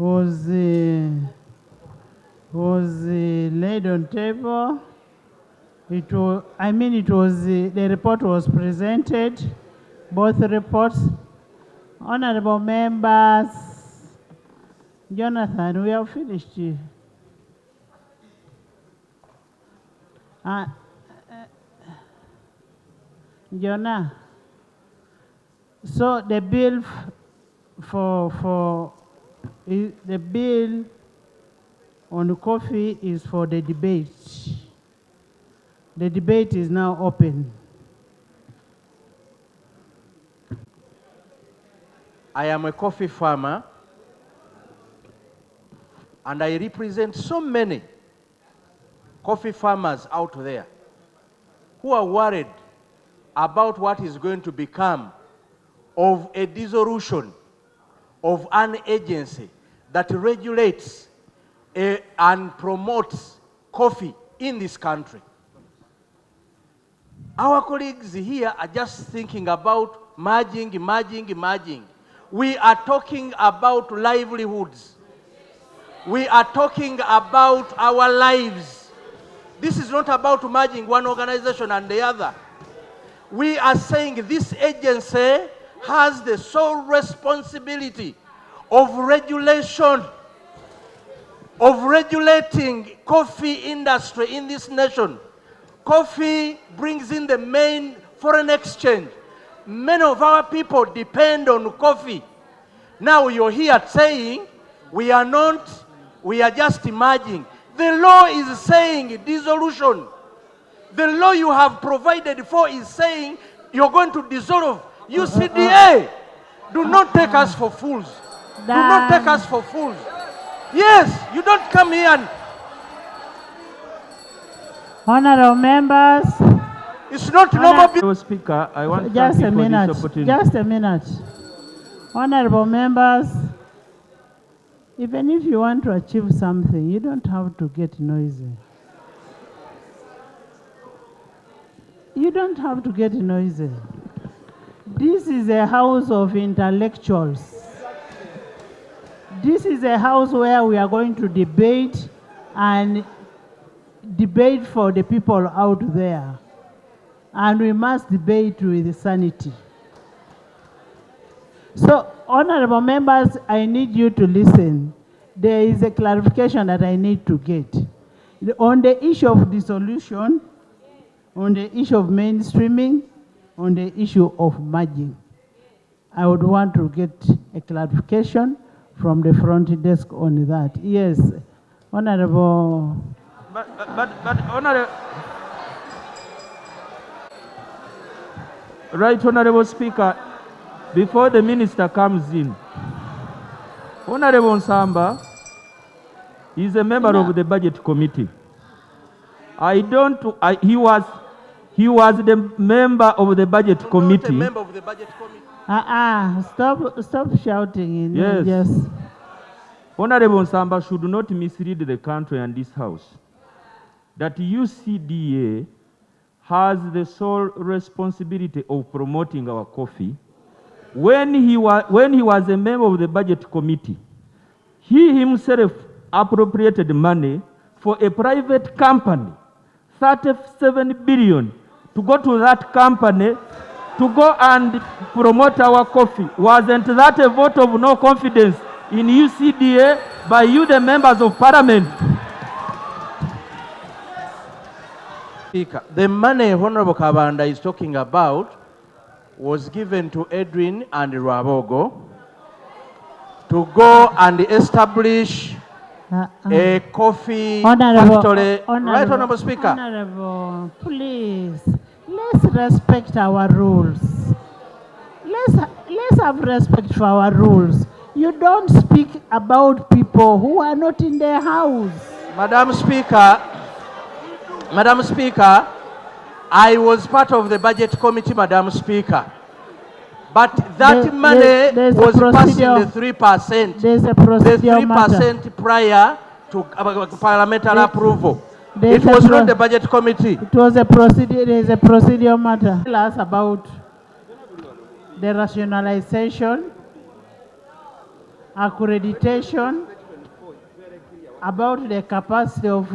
was laid on table. It was, the report was presented, both reports. Honorable members, Jonathan, we have finished. Jonah, so the bill the bill on coffee is for the debate. The debate is now open. I am a coffee farmer, and I represent so many coffee farmers out there who are worried about what is going to become of a dissolution of an agency that regulates and promotes coffee in this country. Our colleagues here are just thinking about merging. We are talking about livelihoods. We are talking about our lives. This is not about merging one organization and the other. We are saying this agency has the sole responsibility of regulation, of regulating coffee industry in this nation. Coffee brings in the main foreign exchange. Many of our people depend on coffee. Now you're here saying we are just merging. The law is saying dissolution. The law you have provided for is saying you're going to dissolve. Ucda, do not take us for fools. Do not take us for fools. Yes, you don't come here and... Honorable members. It's not normal. Speaker, I want just to a minute. For this opportunity. Just a minute. Honorable members, even if you want to achieve something, you don't have to get noisy. You don't have to get noisy. This is a house of intellectuals. This is a house where we are going to debate and debate for the people out there. And we must debate with sanity. So, honorable members, I need you to listen. There is a clarification that I need to get. On the issue of dissolution, on the issue of mainstreaming, on the issue of merging, I would want to get a clarification from the front desk on that. Yes, honorable. But honorable. Right, Honorable Speaker, before the minister comes in, Honorable Nsamba is a member of the Budget Committee. He was the member of the Budget Committee. Not a member of the Budget Committee. Stop shouting. Yes. Honorable Nsamba should not mislead the country and this House that Ucda has the sole responsibility of promoting our coffee. When he was a member of the Budget Committee, he himself appropriated money for a private company, 37 billion, to go to that company to go and promote our coffee. Wasn't that a vote of no confidence in Ucda by you, the members of Parliament? Speaker, the money Honorable Kabanda is talking about was given to Edwin and Rabogo to go and establish a coffee factory. Right, Honorable Speaker? Honorable, please, let's respect our rules. Let's have respect for our rules. You don't speak about people who are not in their house. Madam Speaker, I was part of the Budget Committee, Madam Speaker. But that money was passing the 3%. There's a procedure the 3% prior to parliamentary approval. It was not the Budget Committee. It was a procedure. There is a procedure matter. Tell us about the rationalization accreditation, about the capacity of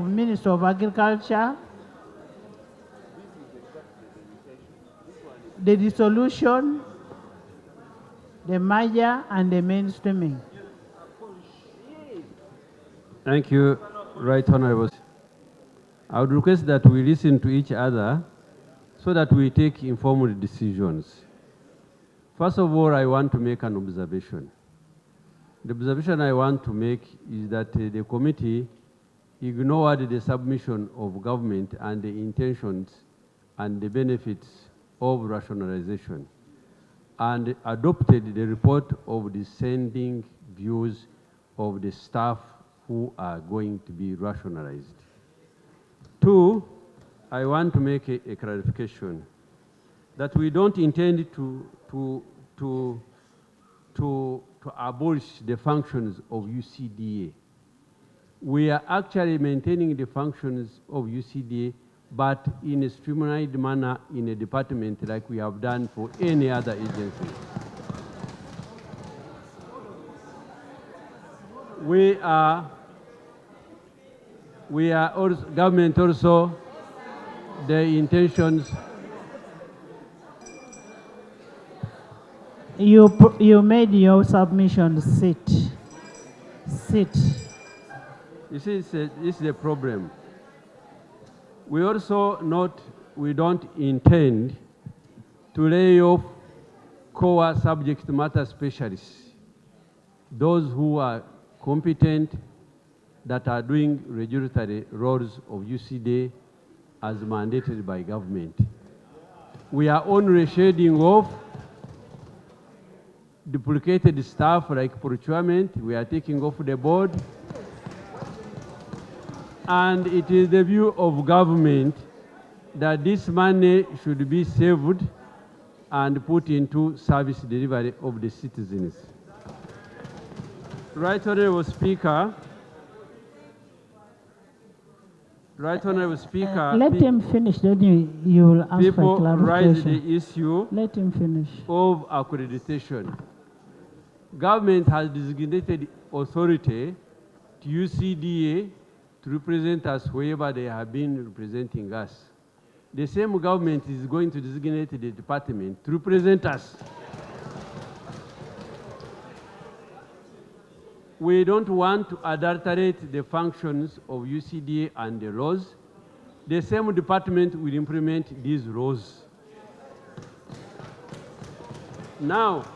Minister of Agriculture, the dissolution, the merger, and the mainstreaming. Thank you, Right Honorable. I would request that we listen to each other so that we take informed decisions. First of all, I want to make an observation. The observation I want to make is that the committee ignored the submission of government and the intentions and the benefits of rationalization and adopted the report of dissenting views of the staff who are going to be rationalized. Two, I want to make a clarification that we don't intend to abolish the functions of UCDA. We are actually maintaining the functions of UCDA, but in a streamlined manner in a department like we have done for any other agency. We are also, government also, the intentions. You made your submission. Sit. You see, this is the problem. We also we don't intend to lay off core subject matter specialists, those who are competent, that are doing regulatory roles of UCDA as mandated by government. We are only shading off duplicated staff like procurement. We are taking off the board. And it is the view of government that this money should be saved and put into service delivery of the citizens. Right Honorable Speaker, let him finish, then you will ask for people clarification. raise the issue Let him finish. of accreditation. Government has designated authority to UCDA to represent us wherever they have been representing us. The same government is going to designate the department to represent us. We don't want to adulterate the functions of UCDA and the laws. The same department will implement these laws. Now,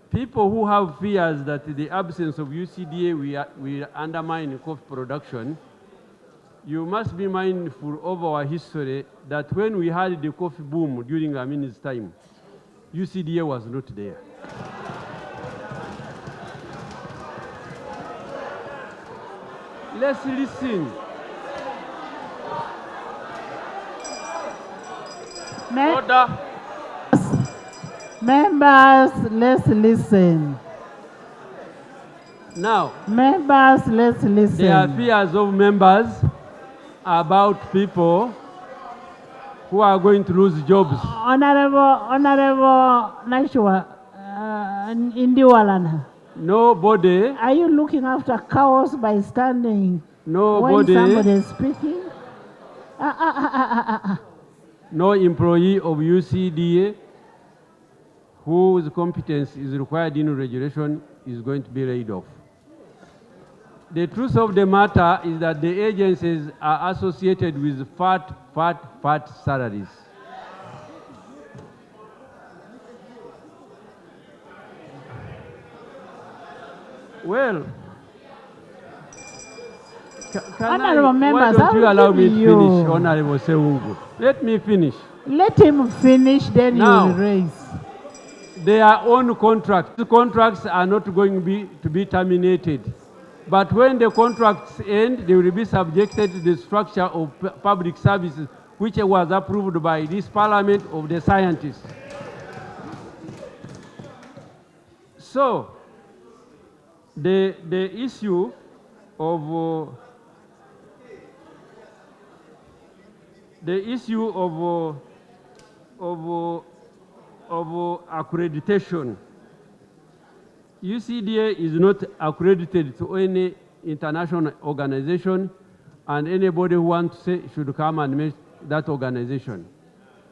people who have fears that the absence of UCDA will undermine coffee production, you must be mindful of our history that when we had the coffee boom during Amin's time, UCDA was not there. Let's listen. Order. Members, let's listen. Now, members, let's listen. There are fears of members about people who are going to lose jobs. Honorable Nashua, Indiwalana. Nobody. Are you looking after chaos by standing Nobody. when somebody is speaking? No employee of UCDA whose competence is required in regulation is going to be laid off. The truth of the matter is that the agencies are associated with fat salaries. Well, Honorable members, why don't you allow me to you. finish, Honorable Seungu? Let me finish. Let him finish, then Now, you will raise. Their own contracts. The contracts are not going to be terminated. But when the contracts end, they will be subjected to the structure of public services, which was approved by this parliament of the scientists. So, the issue of accreditation UCDA is not accredited to any international organization, and anybody who wants to say should come and meet that organization.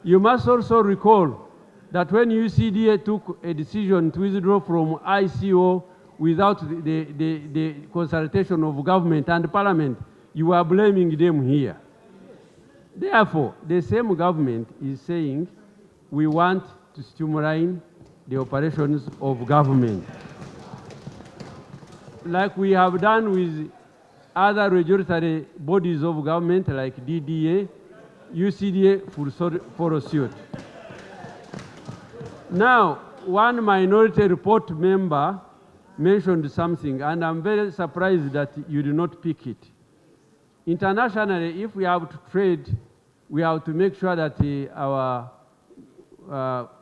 You must also recall that when UCDA took a decision to withdraw from ICO without the consultation of government and parliament, you are blaming them here. Therefore, the same government is saying we want to streamline the operations of government. Like we have done with other regulatory bodies of government like DDA, UCDA will follow suit. Now, one minority report member mentioned something, and I'm very surprised that you did not pick it. Internationally, if we have to trade, we have to make sure that our,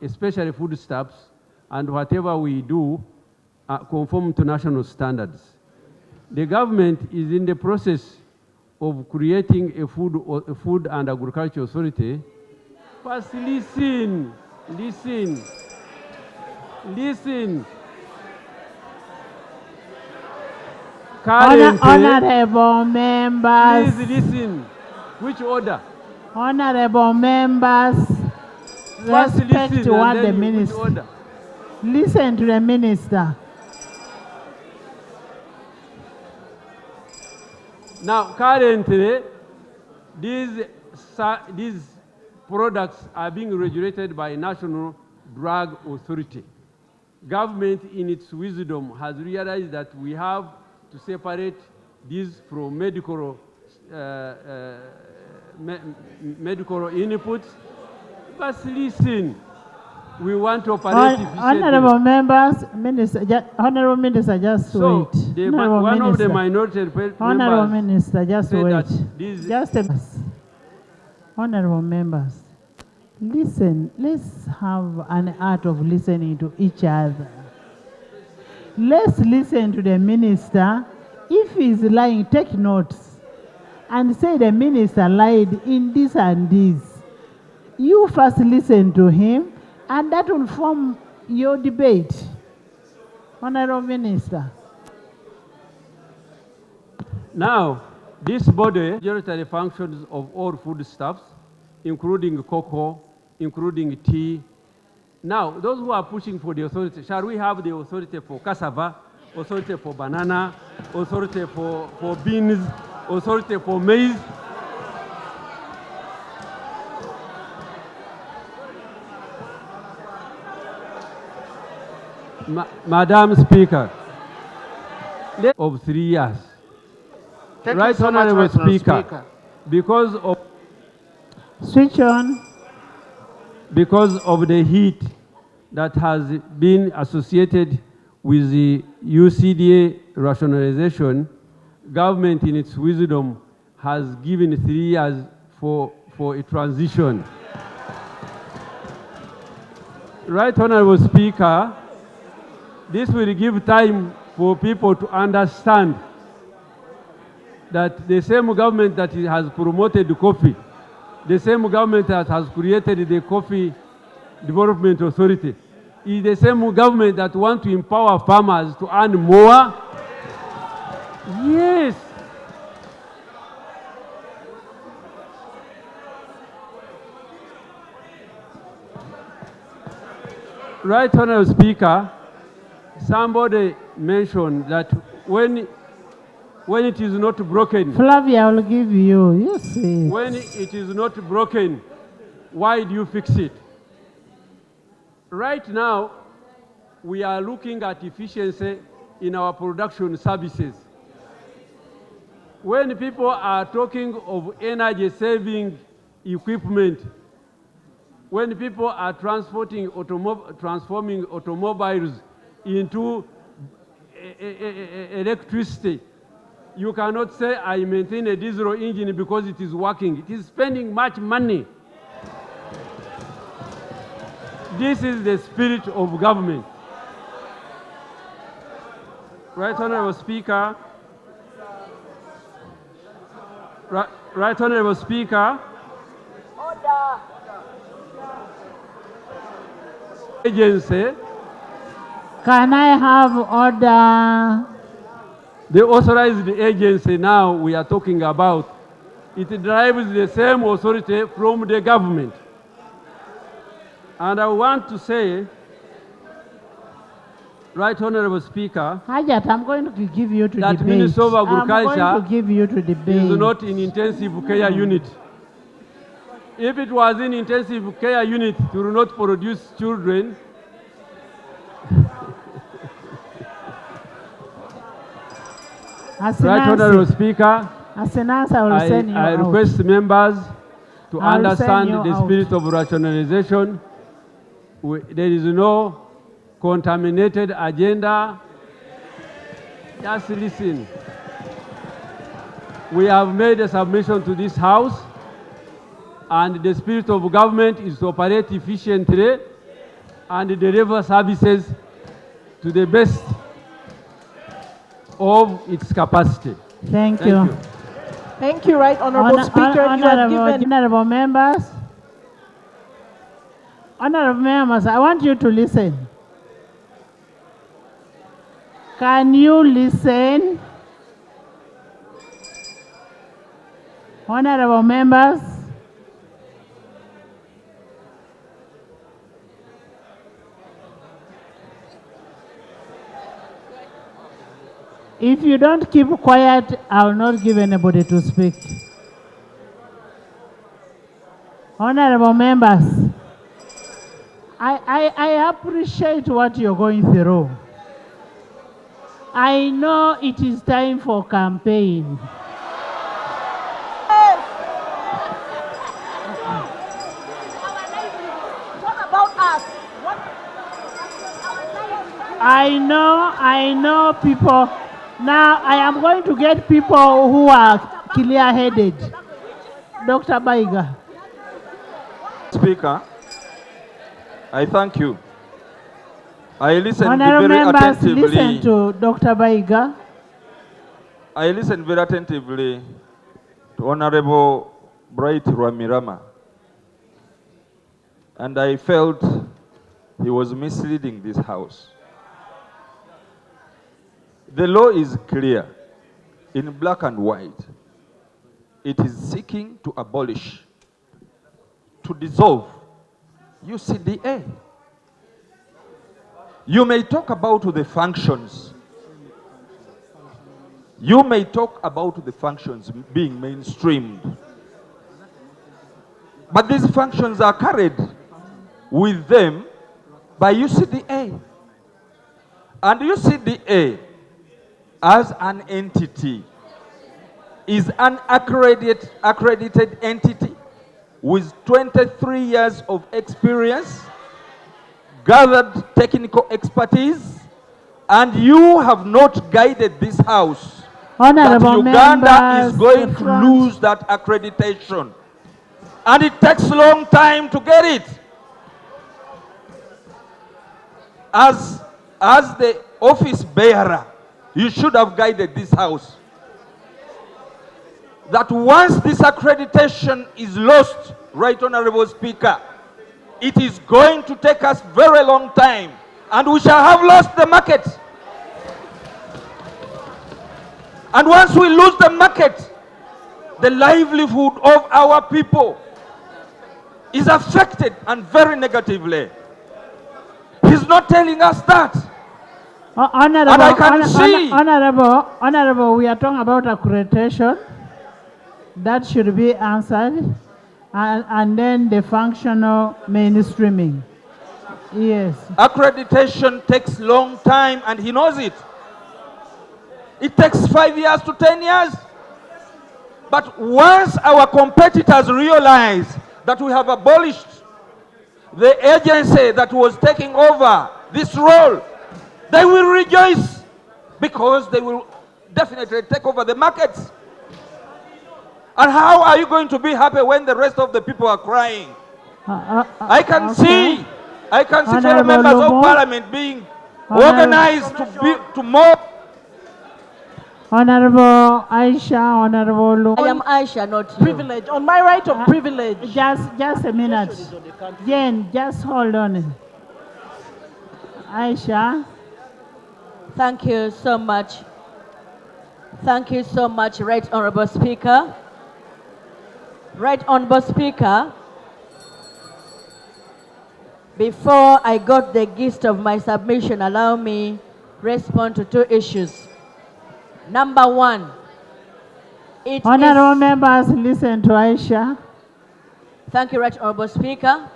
especially foodstuffs and whatever we do, conform to national standards. The government is in the process of creating a food and agriculture authority. First, listen. Honorable members. Please listen. Which order? Honorable members, First respect listen what and the then which minister. order? Listen to the minister. Now, currently, these products are being regulated by National Drug Authority. Government, in its wisdom, has realized that we have to separate these from medical inputs. But listen, we want to operate efficiently. Honorable members, Honorable Minister, just So, wait. one of the minority Honorable members Minister, just said wait. that this- Just Honorable members, listen. Let's have an art of listening to each other. Let's listen to the minister. If he's lying, take notes and say the minister lied in this and this. You first listen to him, and that will form your debate. Honorable Minister. Now, this body regulatory functions of all foodstuffs, including cocoa, including tea. Now, those who are pushing for the authority, shall we have the authority for cassava, authority for banana, authority for beans, authority for maize? Madam Speaker, of 3 years. Thank Right, you so much, Honorable National Speaker, because of the heat that has been associated with the UCDA rationalization, government in its wisdom has given 3 years for a transition. Right, Honorable Speaker, this will give time for people to understand that the same government that has promoted the coffee, the same government that has created the Coffee Development Authority, is the same government that wants to empower farmers to earn more. Yes. Right, Honorable Speaker, somebody mentioned that when it is not broken, Flavia will give you. You see. when it is not broken, why do you fix it? Right now, we are looking at efficiency in our production services. When people are talking of energy-saving equipment, when people are transforming automobiles into electricity, you cannot say, I maintain a diesel engine because it is working. It is spending much money. This is the spirit of government. Right, Honorable Speaker. Right, Honorable Speaker. Agency Can I have order? The authorized agency now we are talking about, it derives the same authority from the government. And I want to say, Right Honorable Speaker, Hajat, I'm going to give you to that debate. Minister of I'm going to Agriculture give you to debate. is not in intensive care unit. If it was in intensive care unit, it will not produce children. Right Honorable Speaker, As an answer, I will send you I out. request members to I will send understand you the out. spirit of rationalization. There is no contaminated agenda. Just listen. We have made a submission to this House, and the spirit of government is to operate efficiently and deliver services to the best of its capacity. Thank you. Thank you, Right Honorable Speaker. You have given... Honorable members, I want you to listen. Can you listen? Honorable members, if you don't keep quiet, I will not give anybody to speak. Honorable members, I appreciate what you're going through. I know it is time for campaign. What about us? I know people. Now I am going to get people who are clear-headed. Dr. Baiga. Speaker, I thank you. I listened Honorable very members, attentively. listen to Dr. Baiga. I listened very attentively to Honorable Bright Ramirama, and I felt he was misleading this House. The law is clear, in black and white. It is seeking to abolish, to dissolve UCDA. You may talk about the functions. You may talk about the functions being mainstreamed. But these functions are carried with them by UCDA. And UCDA, as an entity, is an accredited entity with 23 years of experience, gathered technical expertise, and you have not guided this House that Uganda is going to lose that accreditation. And it takes a long time to get it. As the office bearer, you should have guided this House that once this accreditation is lost, Right Honorable Speaker, it is going to take us very long time, and we shall have lost the market. And once we lose the market, the livelihood of our people is affected, and very negatively. He's not telling us that. Honorable, and I can see. Honorable, we are talking about accreditation. That should be answered. And then the functional mainstreaming. Yes. Accreditation takes long time, and he knows it. It takes 5 years to 10 years. But once our competitors realize that we have abolished the agency that was taking over this role, they will rejoice, because they will definitely take over the markets. And how are you going to be happy when the rest of the people are crying? I can see fellow members of parliament being organized to more. Honorable Aisha, Honorable Lu. I am Aisha, not you. Privilege, on my right of privilege. Just a minute. Jane, just hold on. Aisha, Thank you so much. Thank you so much, Right Honorable Speaker. Right Honorable Speaker, before I got the gist of my submission, allow me respond to two issues. Number one, Honorable members, listen to Aisha. Thank you, Right Honorable Speaker.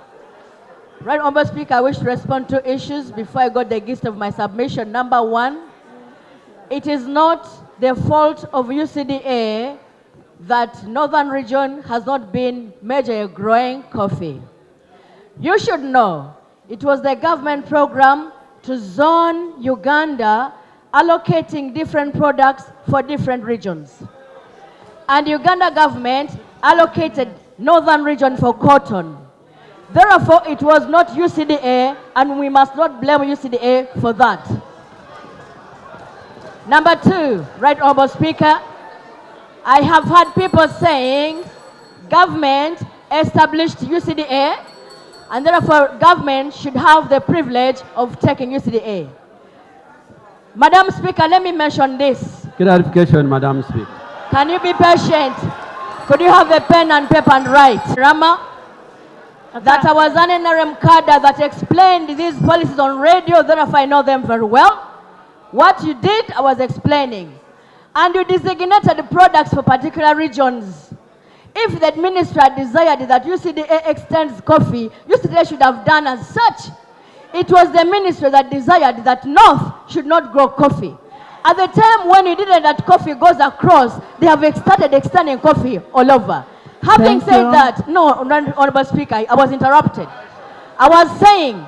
Right Honorable Speaker, I wish to respond to issues before I got the gist of my submission. Number one, it is not the fault of UCDA that Northern Region has not been major growing coffee. You should know, it was the government program to zone Uganda, allocating different products for different regions. And Uganda government allocated Northern Region for cotton. Therefore, it was not UCDA, and we must not blame UCDA for that. Number two, Right Honorable Speaker, I have had people saying government established UCDA, and therefore government should have the privilege of taking UCDA. Madam Speaker, let me mention this. Clarification, Madam Speaker. Can you be patient? Could you have a pen and paper and write? Rama, that I was an NRM cadre that explained these policies on radio, therefore I know them very well. What you did, I was explaining. And you designated the products for particular regions. If the administrator desired that UCDA extends coffee, UCDA should have done as such. It was the ministry that desired that North should not grow coffee. At the time when you did that coffee goes across, they have started extending coffee all over. Having said that, no, Honorable Speaker, I was interrupted. I was saying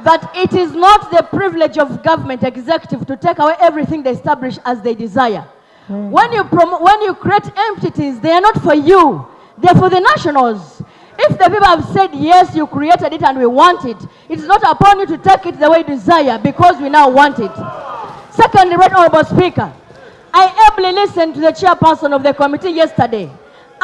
that it is not the privilege of government executive to take away everything they establish as they desire. When you create entities, they are not for you. They are for the nationals. If the people have said, yes, you created it and we want it, it is not upon you to take it the way you desire because we now want it. Secondly, Right Honorable Speaker, I ably listened to the chairperson of the committee yesterday,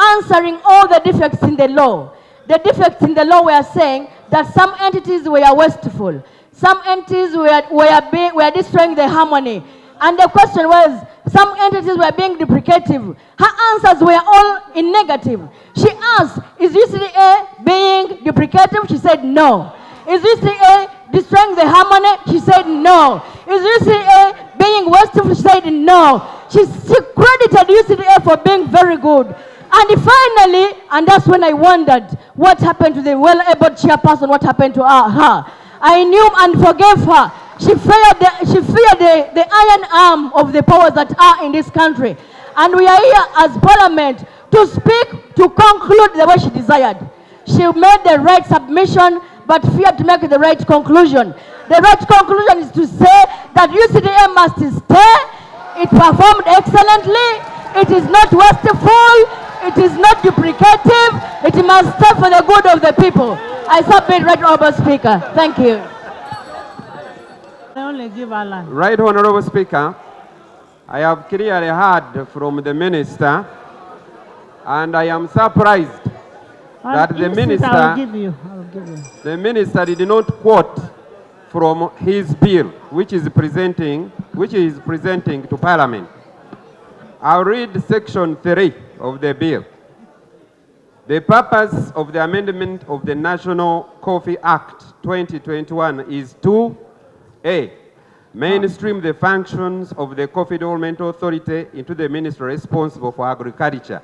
answering all the defects in the law. The defects in the law were saying that some entities were wasteful, some entities were destroying the harmony, and the question was, some entities were being deprecative. Her answers were all in negative. She asked, is UCDA being deprecative? She said no. Is UCDA destroying the harmony? She said no. Is UCDA being wasteful? She said no. She credited UCDA for being very good. And finally, and that's when I wondered what happened to the well-able chairperson, what happened to her. I knew and forgave her. She feared the iron arm of the powers that are in this country. And we are here as parliament to speak, to conclude the way she desired. She made the right submission, but feared to make the right conclusion. The right conclusion is to say that UCDA must stay. It performed excellently. It is not wasteful. It is not duplicative. It must stay for the good of the people. I submit, Right Honorable Speaker. Thank you. I only give Allah. Right Honorable Speaker, I have clearly heard from the minister, and I am surprised that the minister, I'll give you. the minister did not quote from his bill, which is presenting to Parliament. I'll read section 3 of the bill. The purpose of the amendment of the National Coffee Act 2021 is to A, mainstream the functions of the Coffee Development Authority into the ministry responsible for agriculture.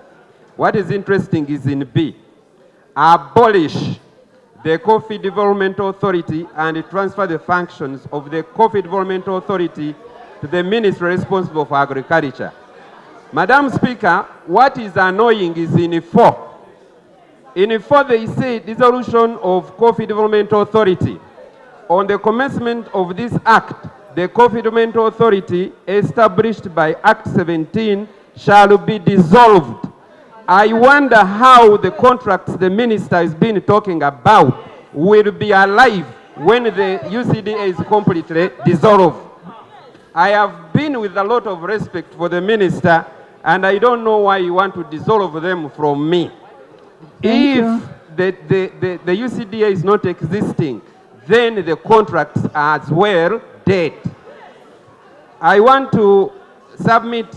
What is interesting is in B, abolish the Coffee Development Authority and transfer the functions of the Coffee Development Authority to the ministry responsible for agriculture. Madam Speaker, what is annoying is in 4. In 4 they say dissolution of Coffee Development Authority. On the commencement of this act, the Coffee Development Authority established by Act 17 shall be dissolved. I wonder how the contracts the minister has been talking about will be alive when the UCDA is completely dissolved. I have been with a lot of respect for the minister, and I don't know why you want to dissolve them from me. If the UCDA is not existing, then the contracts are as well dead. I want to submit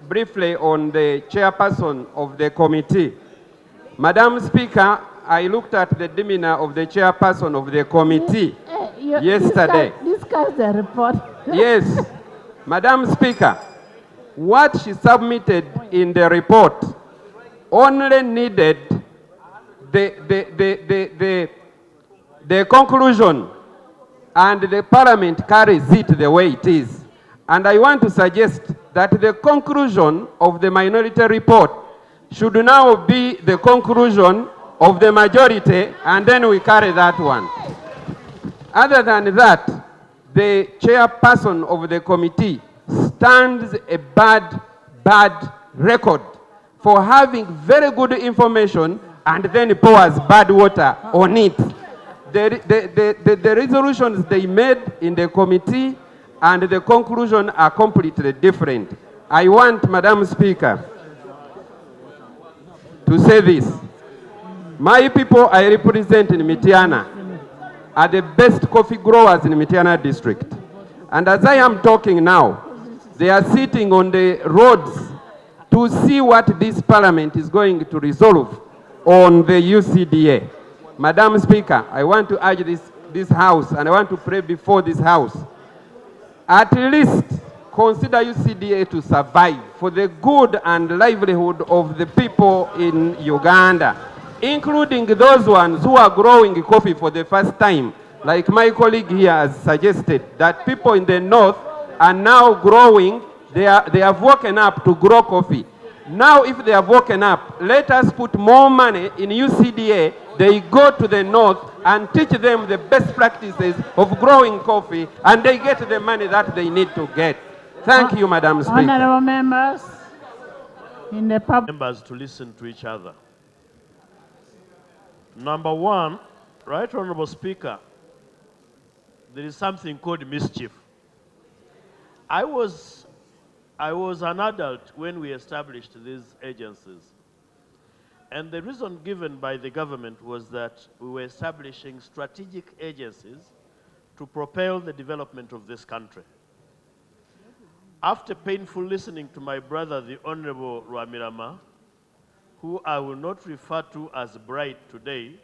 briefly on the chairperson of the committee. Madam Speaker, I looked at the demeanor of the chairperson of the committee yesterday. This guy's a report. Yes, Madam Speaker, what she submitted in the report only needed the conclusion, and the Parliament carries it the way it is. And I want to suggest that the conclusion of the minority report should now be the conclusion of the majority, and then we carry that one. Other than that, the chairperson of the committee stands a bad record for having very good information and then pours bad water on it. The resolutions they made in the committee and the conclusion are completely different. I want, Madam Speaker, to say this. My people I represent in Mityana are the best coffee growers in Mityana district. And as I am talking now, they are sitting on the roads to see what this parliament is going to resolve on the UCDA. Madam Speaker, I want to urge this house, and I want to pray before this house, at least consider UCDA to survive for the good and livelihood of the people in Uganda, including those ones who are growing coffee for the first time. Like my colleague here has suggested, that people in the north are now growing, they have woken up to grow coffee. Now if they have woken up, let us put more money in UCDA. They go to the north and teach them the best practices of growing coffee, and they get the money that they need to get. Thank you, Madam Speaker. Honorable members, in the members to listen to each other. Number one, Right Honorable Speaker, there is something called mischief. I was an adult when we established these agencies. And the reason given by the government was that we were establishing strategic agencies to propel the development of this country. After painful listening to my brother, the Honorable Rwamirama, who I will not refer to as Bright today,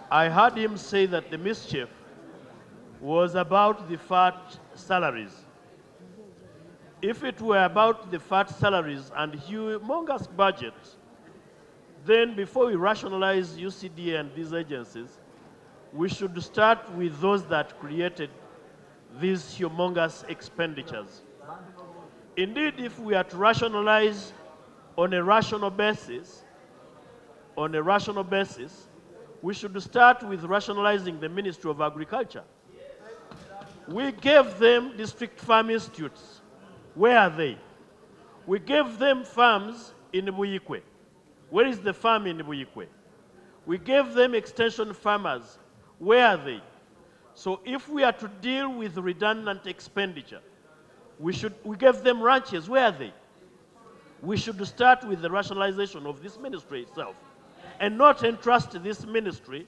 I heard him say that the mischief was about the fat salaries. If it were about the fat salaries and humongous budgets, then before we rationalize UCDA and these agencies, we should start with those that created these humongous expenditures. Indeed, if we are to rationalize on a rational basis, we should start with rationalizing the Ministry of Agriculture. We gave them district farm institutes. Where are they? We gave them farms in Buyikwe. Where is the farm in Buyikwe? We gave them extension farmers. Where are they? So if we are to deal with redundant expenditure, we gave them ranches. Where are they? We should start with the rationalization of this ministry itself and not entrust this ministry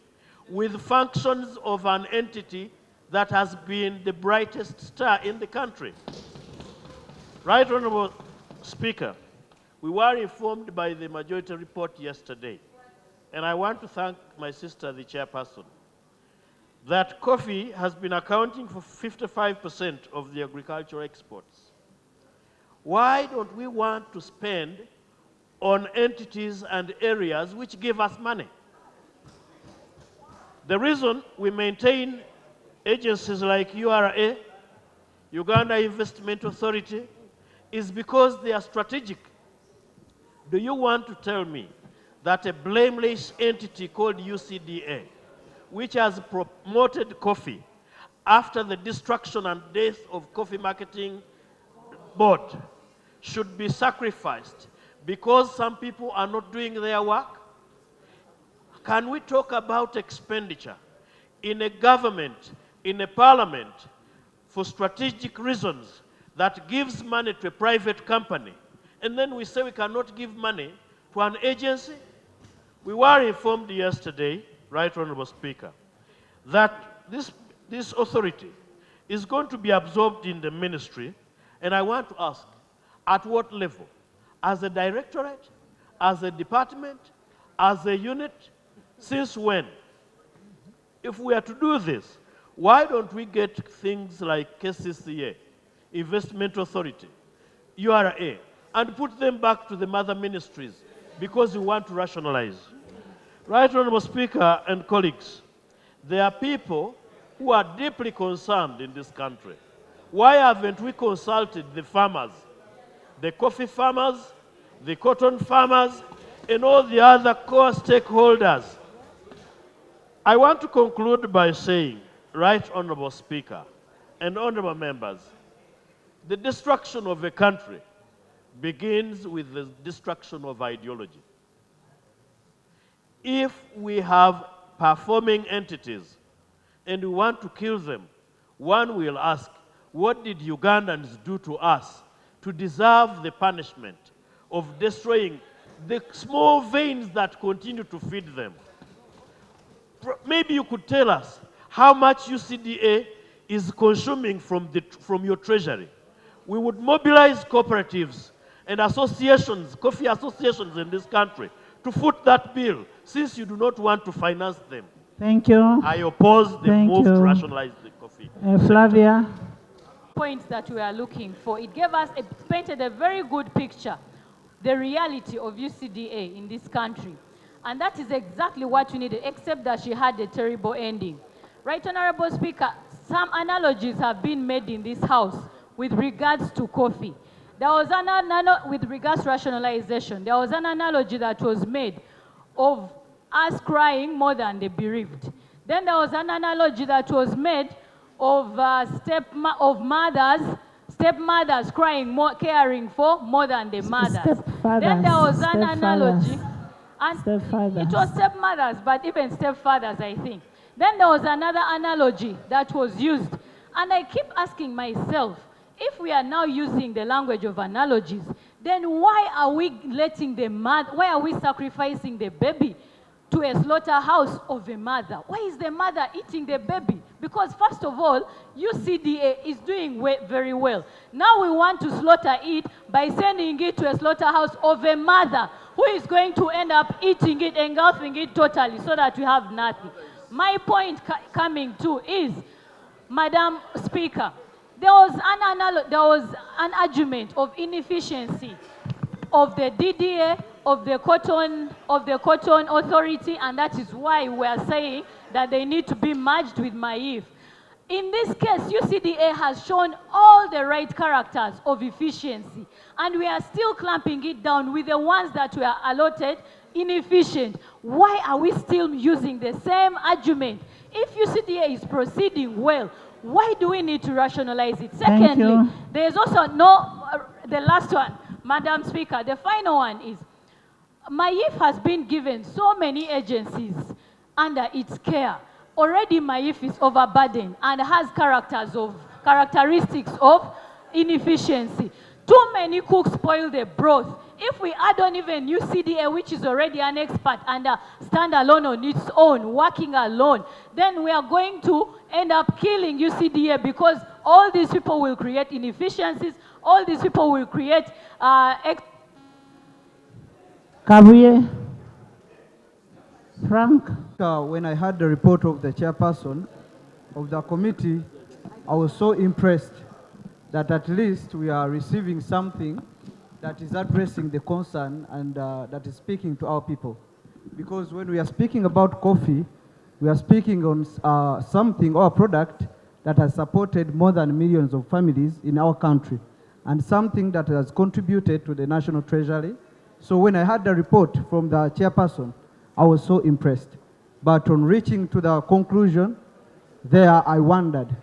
with functions of an entity that has been the brightest star in the country. Right Honorable Speaker, we were informed by the majority report yesterday, and I want to thank my sister, the chairperson, that coffee has been accounting for 55% of the agricultural exports. Why don't we want to spend on entities and areas which give us money? The reason we maintain agencies like URA, Uganda Investment Authority, is because they are strategic. Do you want to tell me that a blameless entity called UCDA, which has promoted coffee after the destruction and death of Coffee Marketing Board, should be sacrificed because some people are not doing their work? Can we talk about expenditure in a government, in a parliament, for strategic reasons that gives money to a private company, and then we say we cannot give money to an agency? We were informed yesterday, Right Honorable Speaker, that this authority is going to be absorbed in the ministry, and I want to ask, at what level? As a directorate, as a department, as a unit, since when? If we are to do this, why don't we get things like KCCA, Investment Authority, URA, and put them back to the mother ministries because we want to rationalize. Right, Honorable Speaker and colleagues, there are people who are deeply concerned in this country. Why haven't we consulted the farmers, the coffee farmers, the cotton farmers, and all the other core stakeholders? I want to conclude by saying, Right Honorable Speaker and honorable members, the destruction of a country begins with the destruction of ideology. If we have performing entities and we want to kill them, one will ask, what did Ugandans do to us to deserve the punishment of destroying the small veins that continue to feed them? Maybe you could tell us how much UCDA is consuming from your treasury. We would mobilize cooperatives and associations, coffee associations in this country, to foot that bill, since you do not want to finance them. Thank you. I oppose the move to rationalize the coffee. Flavia. Points that we are looking for. It painted a very good picture, the reality of UCDA in this country. And that is exactly what we needed, except that she had a terrible ending. Right, Honorable Speaker, some analogies have been made in this House with regards to coffee. There was with regards to rationalization, there was an analogy that was made of us crying more than the bereaved. Then there was an analogy that was made of stepmothers crying more, caring for more than the mothers. Then there was an analogy, and it was stepmothers, but even stepfathers, I think. Then there was another analogy that was used, and I keep asking myself, if we are now using the language of analogies, then why are we why are we sacrificing the baby to a slaughterhouse of a mother? Why is the mother eating the baby? Because first of all, UCDA is doing very well. Now we want to slaughter it by sending it to a slaughterhouse of a mother who is going to end up eating it, engulfing it totally, so that we have nothing. My point coming to is, Madam Speaker, there was an argument of inefficiency of the DDA, of the cotton authority, and that is why we are saying that they need to be merged with MAIF. In this case, UCDA has shown all the right characters of efficiency, and we are still clamping it down with the ones that were allotted inefficient. Why are we still using the same argument? If UCDA is proceeding well, why do we need to rationalize it? Secondly, there is also the last one, Madam Speaker, the final one is, MAIF has been given so many agencies under its care. Already MAIF is overburdened and has characteristics of inefficiency. Too many cooks spoil the broth. If we add on even UCDA, which is already an expert and stand alone on its own, working alone, then we are going to end up killing UCDA, because all these people will create inefficiencies, all these people will create... Kabuye. Frank. When I heard the report of the chairperson of the committee, I was so impressed that at least we are receiving something that is addressing the concern and that is speaking to our people. Because when we are speaking about coffee, we are speaking on something or a product that has supported more than millions of families in our country, and something that has contributed to the national treasury. So when I heard the report from the chairperson, I was so impressed. But on reaching to the conclusion, there I wondered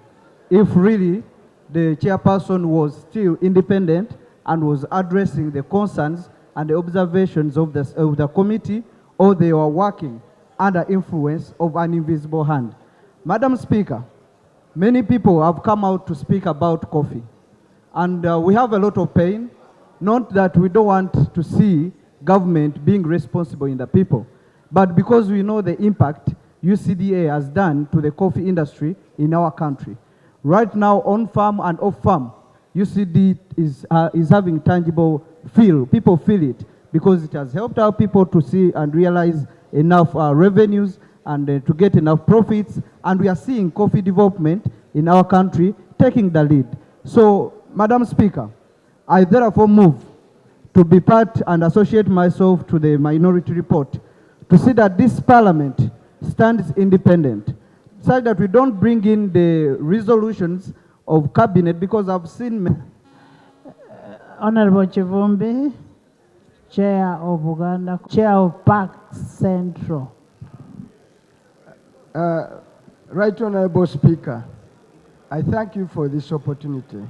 if really the chairperson was still independent and was addressing the concerns and the observations of the committee, or they were working under influence of an invisible hand. Madam Speaker, many people have come out to speak about coffee, and we have a lot of pain. Not that we don't want to see government being responsible in the people, but because we know the impact UCDA has done to the coffee industry in our country. Right now, on farm and off farm, UCD is having tangible feel. People feel it because it has helped our people to see and realize enough revenues and to get enough profits. And we are seeing coffee development in our country taking the lead. So, Madam Speaker, I therefore move to be part and associate myself to the minority report to see that this parliament stands independent, such that we don't bring in the resolutions of cabinet, because I've seen Honorable Chivumbi, Chair of Uganda, Chair of Park Central. Right Honorable Speaker, I thank you for this opportunity.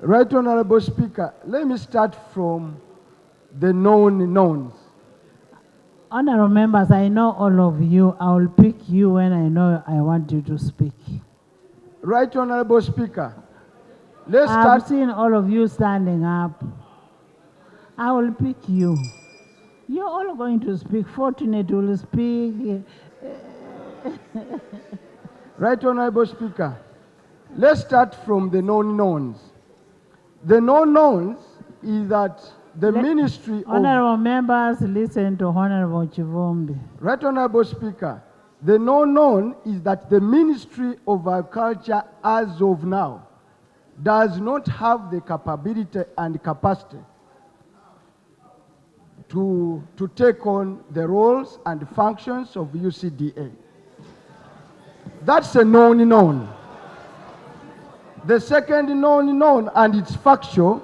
Right Honorable Speaker, let me start from the known knowns. Honorable members, I know all of you. I will pick you when I know I want you to speak. Right Honorable Speaker, let's start. I've seen all of you standing up. I will pick you. You're all going to speak. Fortunate will speak. Right Honorable Speaker, let's start from the known knowns. The known knowns is that the Ministry Honorable members, listen to Honorable Chivumbi. Right Honorable Speaker, the known known is that the Ministry of Agriculture as of now does not have the capability and capacity to take on the roles and functions of UCDA. That's a known known. The second known known, and it's factual,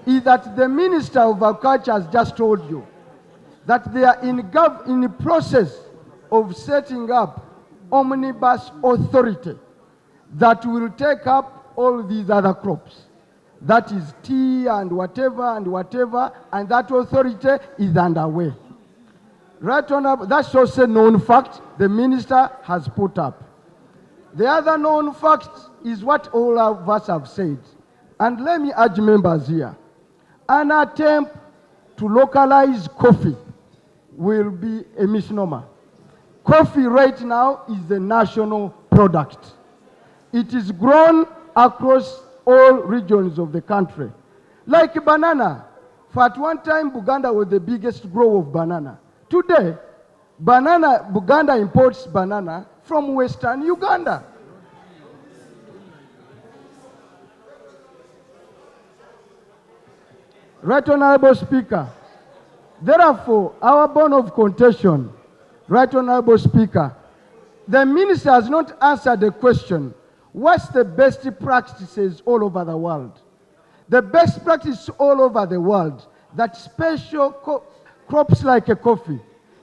is that the Minister of Agriculture has just told you that they are in the process of setting up omnibus authority that will take up all these other crops. That is tea and whatever, and that authority is underway. Right on, that's also a known fact the minister has put up. The other known fact is what all of us have said. And let me urge members here. An attempt to localize coffee will be a misnomer. Coffee right now is the national product. It is grown across all regions of the country. Like banana. For at one time, Buganda was the biggest grower of banana. Today, Buganda imports banana from Western Uganda. Right Honorable Speaker, therefore, our bone of contention, Right Honorable Speaker, the minister has not answered the question, what's the best practices all over the world? The best practice all over the world, that special crops like a coffee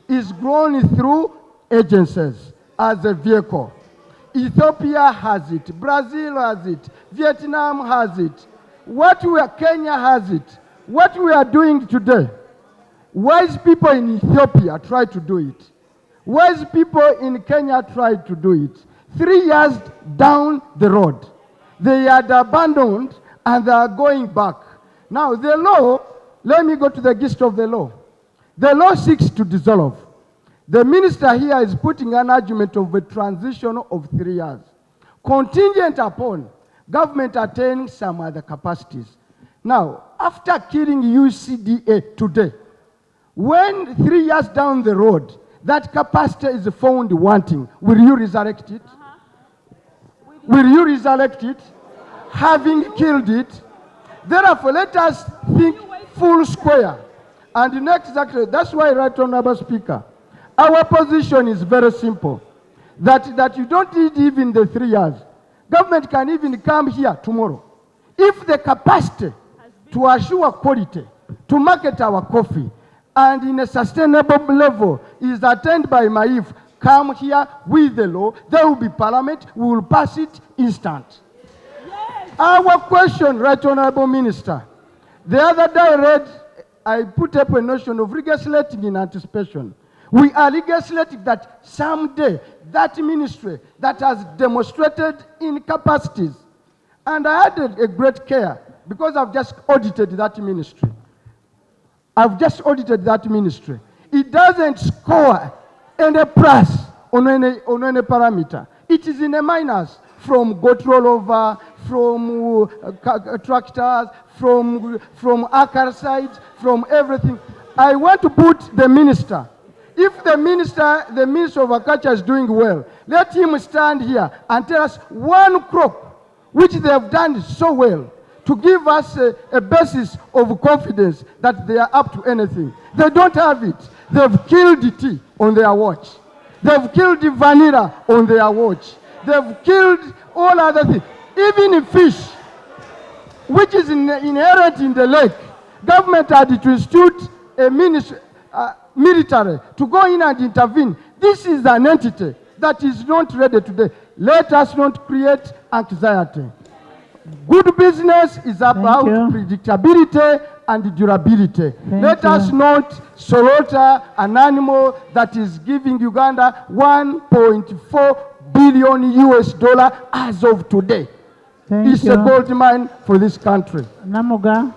is grown through agencies as a vehicle. Ethiopia has it, Brazil has it, Vietnam has it, Kenya has it. What we are doing today, wise people in Ethiopia try to do it. Wise people in Kenya tried to do it. 3 years down the road, they had abandoned and they are going back. Now the law, let me go to the gist of the law. The law seeks to dissolve. The minister here is putting an argument of a transition of 3 years, contingent upon government attaining some other capacities. Now, after killing UCDA today, when 3 years down the road, that capacity is found wanting, will you resurrect it? Will you resurrect it? Having killed it? Therefore, let us think full square. And next, exactly, that's why, Right Honorable Speaker, our position is very simple. That you don't need even the 3 years. Government can even come here tomorrow. If the capacity to assure quality, to market our coffee, and in a sustainable level is attained by MAIF, come here with the law, there will be parliament, we will pass it instant. Yes. Our question, Right Honorable Minister, the other day I put up a notion of legislating in anticipation. We are legislating that someday that ministry that has demonstrated incapacities, and I had a great care because I've just audited that ministry. I've just audited that ministry. It doesn't score any plus on any parameter. It is in a minus. from goat rollover, from tractors, from acre sites, from everything. I want to put the minister. If the Minister of Agriculture is doing well, let him stand here and tell us one crop which they have done so well to give us a basis of confidence that they are up to anything. They don't have it. They've killed the tea on their watch. They've killed the vanilla on their watch. They've killed all other things. Even in fish, which is inherent in the lake, government had to institute a military to go in and intervene. This is an entity that is not ready today. Let us not create anxiety. Good business is about predictability and durability. Let us not slaughter an animal that is giving Uganda 1.4 billion US dollar as of today. It's a gold mine for this country. Namuga.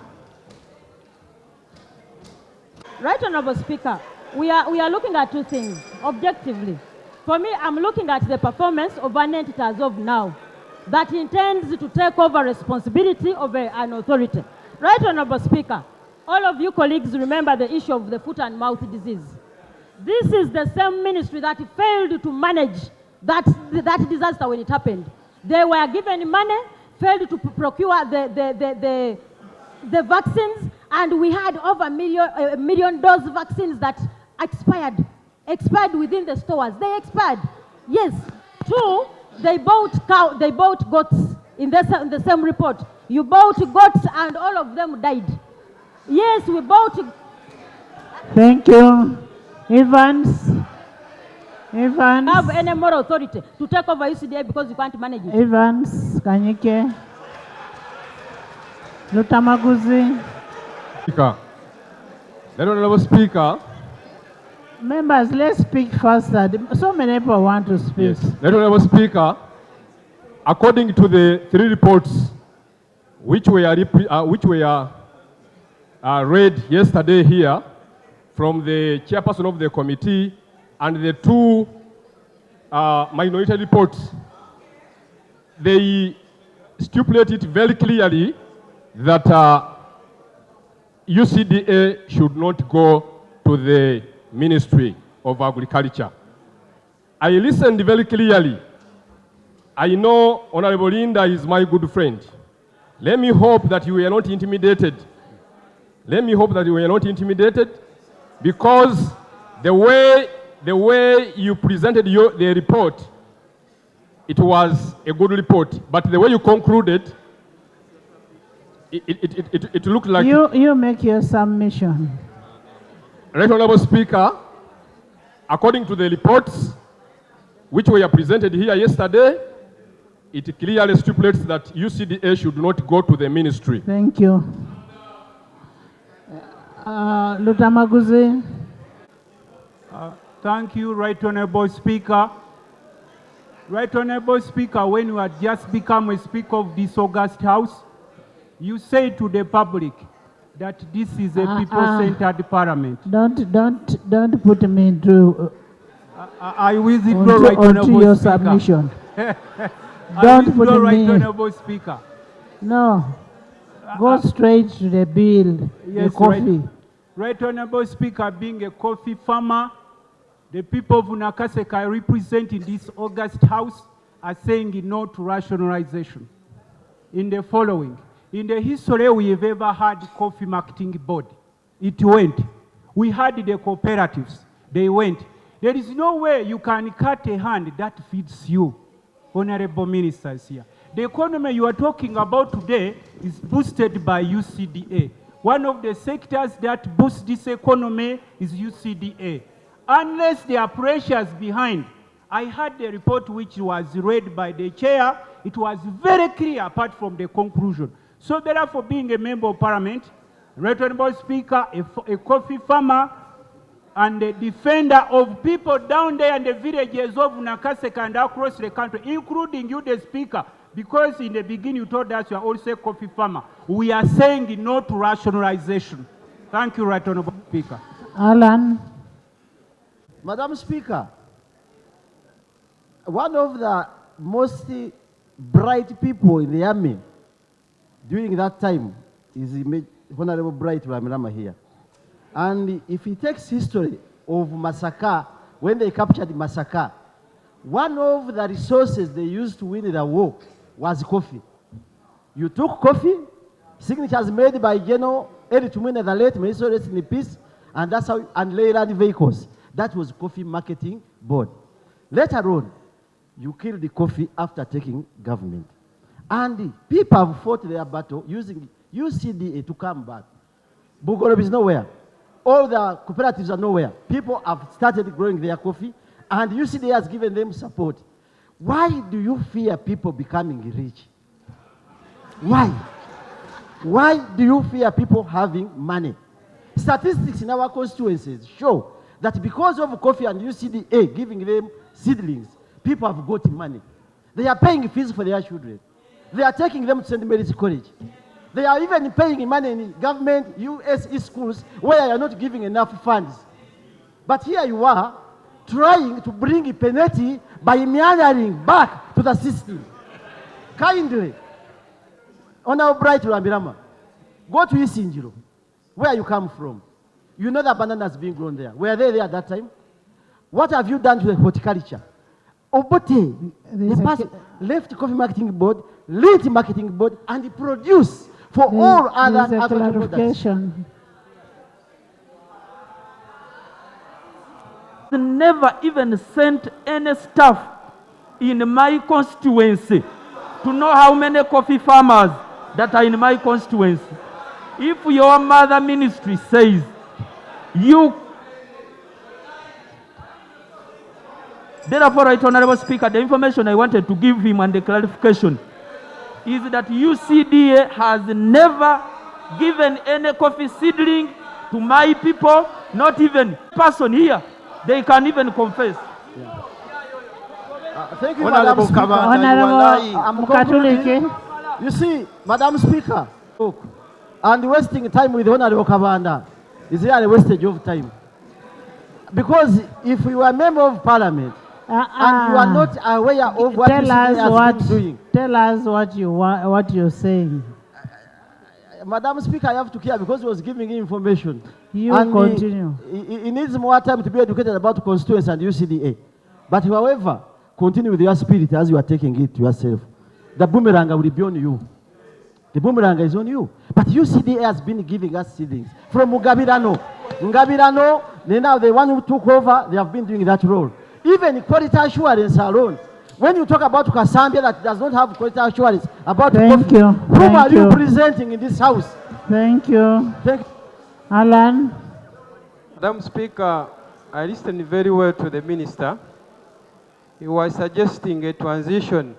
Right, Honorable Speaker, we are looking at two things objectively. For me, I'm looking at the performance of an entity as of now that intends to take over responsibility of an authority. Right, Honorable Speaker, all of you colleagues remember the issue of the foot and mouth disease. This is the same ministry that failed to manage that disaster when it happened. They were given money, failed to procure the vaccines, and we had over a million dose vaccines that expired within the stores. They expired. Yes. Two, they bought goats in the same report. You bought goats and all of them died. Yes, we bought. Thank you. Evans. Have any more authority to take over UCDA because you can't manage it. Evans, Kanyike. Lutamaguzi. Speaker. The Honorable Speaker. Members, let's speak faster. So many people want to speak. Yes. The Honorable Speaker, according to the three reports which were read yesterday here from the chairperson of the committee and the two minority reports, they stipulated very clearly that UCDA should not go to the Ministry of Agriculture. I listened very clearly. I know Honorable Linda is my good friend. Let me hope that you were not intimidated. Let me hope that you were not intimidated, because the way you presented the report, it was a good report. But the way you concluded, it looked like... You make your submission. Right, Honorable Speaker, according to the reports which were presented here yesterday, it clearly stipulates that UCDA should not go to the ministry. Thank you. Lutamaguzi. Thank you, Right Honorable Speaker. Right Honorable Speaker, when you had just become a Speaker of this August House, you say to the public that this is a people-centered parliament. Don't put me into... I withdraw, Right Honorable your Speaker. submission. Don't put me... Right Honorable Speaker. No. Go straight to the bill, yes, the coffee. Right Honorable Speaker, being a coffee farmer, the people of Nakaseka I represent in this August House are saying no to rationalization. In the following, in the history we have ever had coffee marketing board. It went. We had the cooperatives. They went. There is no way you can cut a hand that feeds you, honorable ministers here. The economy you are talking about today is boosted by UCDA. One of the sectors that boosts this economy is UCDA. Unless there are pressures behind. I had the report which was read by the chair. It was very clear apart from the conclusion. So therefore, being a member of parliament, Right Honorable Speaker, a coffee farmer, and a defender of people down there in the villages of Nakaseka and across the country, including you, the Speaker, because in the beginning you told us you are also a coffee farmer. We are saying no to rationalization. Thank you, Right Honorable Speaker. Alan. Madam Speaker, one of the most bright people in the army during that time is Honorable Bright Ramirama here. And if he takes history of Masaka, when they captured Masaka, one of the resources they used to win the war was coffee. You took coffee, signatures made by General Eddie Tumwine the late, may he rest in peace, and that's how, and Leyland vehicles. That was coffee marketing board. Later on, you killed the coffee after taking government. And people have fought their battle using UCDA to come back. Bugorob is nowhere. All the cooperatives are nowhere. People have started growing their coffee, and UCDA has given them support. Why do you fear people becoming rich? Why? Why do you fear people having money? Statistics in our constituencies show that because of coffee and UCDA giving them seedlings, people have got money. They are paying fees for their children. They are taking them to St. Mary's College. They are even paying money in government USE schools where you are not giving enough funds. But here you are trying to bring a penalty by meandering back to the system. Kindly, Honorable Bright Rambirama, go to Isinjiro, where you come from. You know that bananas being grown there. Were they there at that time? What have you done to the horticulture? Obote, the person left coffee marketing board, late marketing board, and produce for all other agricultural products. Never even sent any staff in my constituency to know how many coffee farmers that are in my constituency. If your mother ministry says you, therefore, Right Honorable Speaker, the information I wanted to give him and the clarification is that UCDA has never given any coffee seedling to my people, not even person here. They can even confess. Yeah. Thank you, Madam Speaker. Honorable You see, Madam Speaker, and wasting time with Honorable Kabanda is really a wastage of time. Because if you are a member of parliament, and you are not aware of what UCDA has been doing. Tell us what you're saying. Madam Speaker, I have to care because he was giving information. You and continue. He needs more time to be educated about constituency and UCDA. But however, continue with your spirit as you are taking it to yourself. The boomerang will be on you. The boomerang is on you. But UCDA has been giving us seedings. From Ngabirano. Ngabirano, now the one who took over, they have been doing that role. Even quality assurance alone. When you talk about Kasambia that does not have quality assurance about coffee, whom are you presenting in this house? Thank you. Thank you. Alan. Madam Speaker, I listened very well to the minister. He was suggesting a transition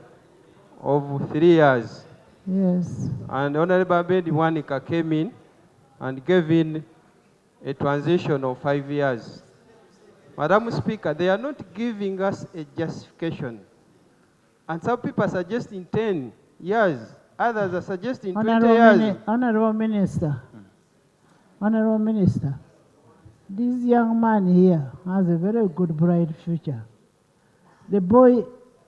of 3 years. Yes. And Honorable Abedi Wanika came in and gave in a transition of 5 years. Madam Speaker, they are not giving us a justification. And some people are suggesting 10 years. Others are suggesting 20 years. Honorable Minister. Honorable Minister. This young man here has a very good, bright future. The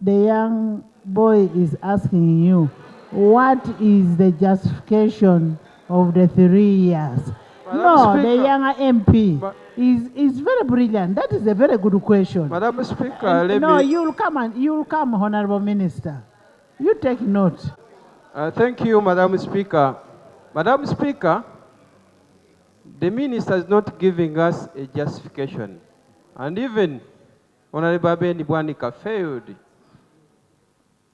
young boy is asking you, what is the justification of the 3 years? No, the young MP is very brilliant. That is a very good question. Madam Speaker, no, you'll come, Honorable Minister. You take note. Thank you, Madam Speaker. Madam Speaker, the minister is not giving us a justification. And even Honorable Abedi Bwanika failed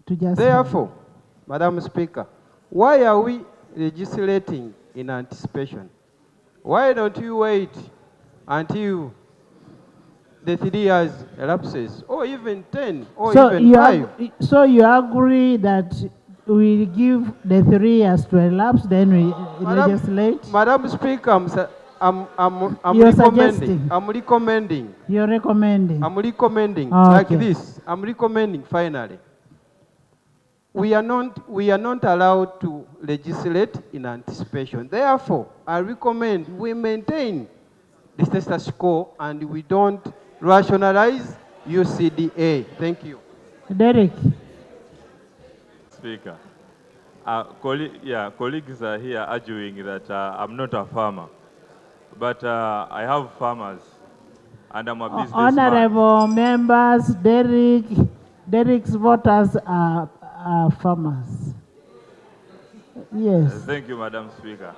to justify. Therefore, Madam Speaker, why are we legislating in anticipation? Why don't you wait until the 3 years elapses, or even 10, or even 5? So you agree that we give the 3 years to elapse, then we legislate? Madam Speaker, I'm recommending. I'm recommending. You're recommending? I'm recommending, okay. Like this. I'm recommending, finally. We are not allowed to legislate in anticipation. Therefore, I recommend we maintain the status quo and we don't rationalize UCDA. Thank you. Derek. Speaker. Colleagues are here arguing that I'm not a farmer, but I have farmers, and I'm a businessman. Honorable members, Derek's voters are farmers. Yes. Thank you, Madam Speaker.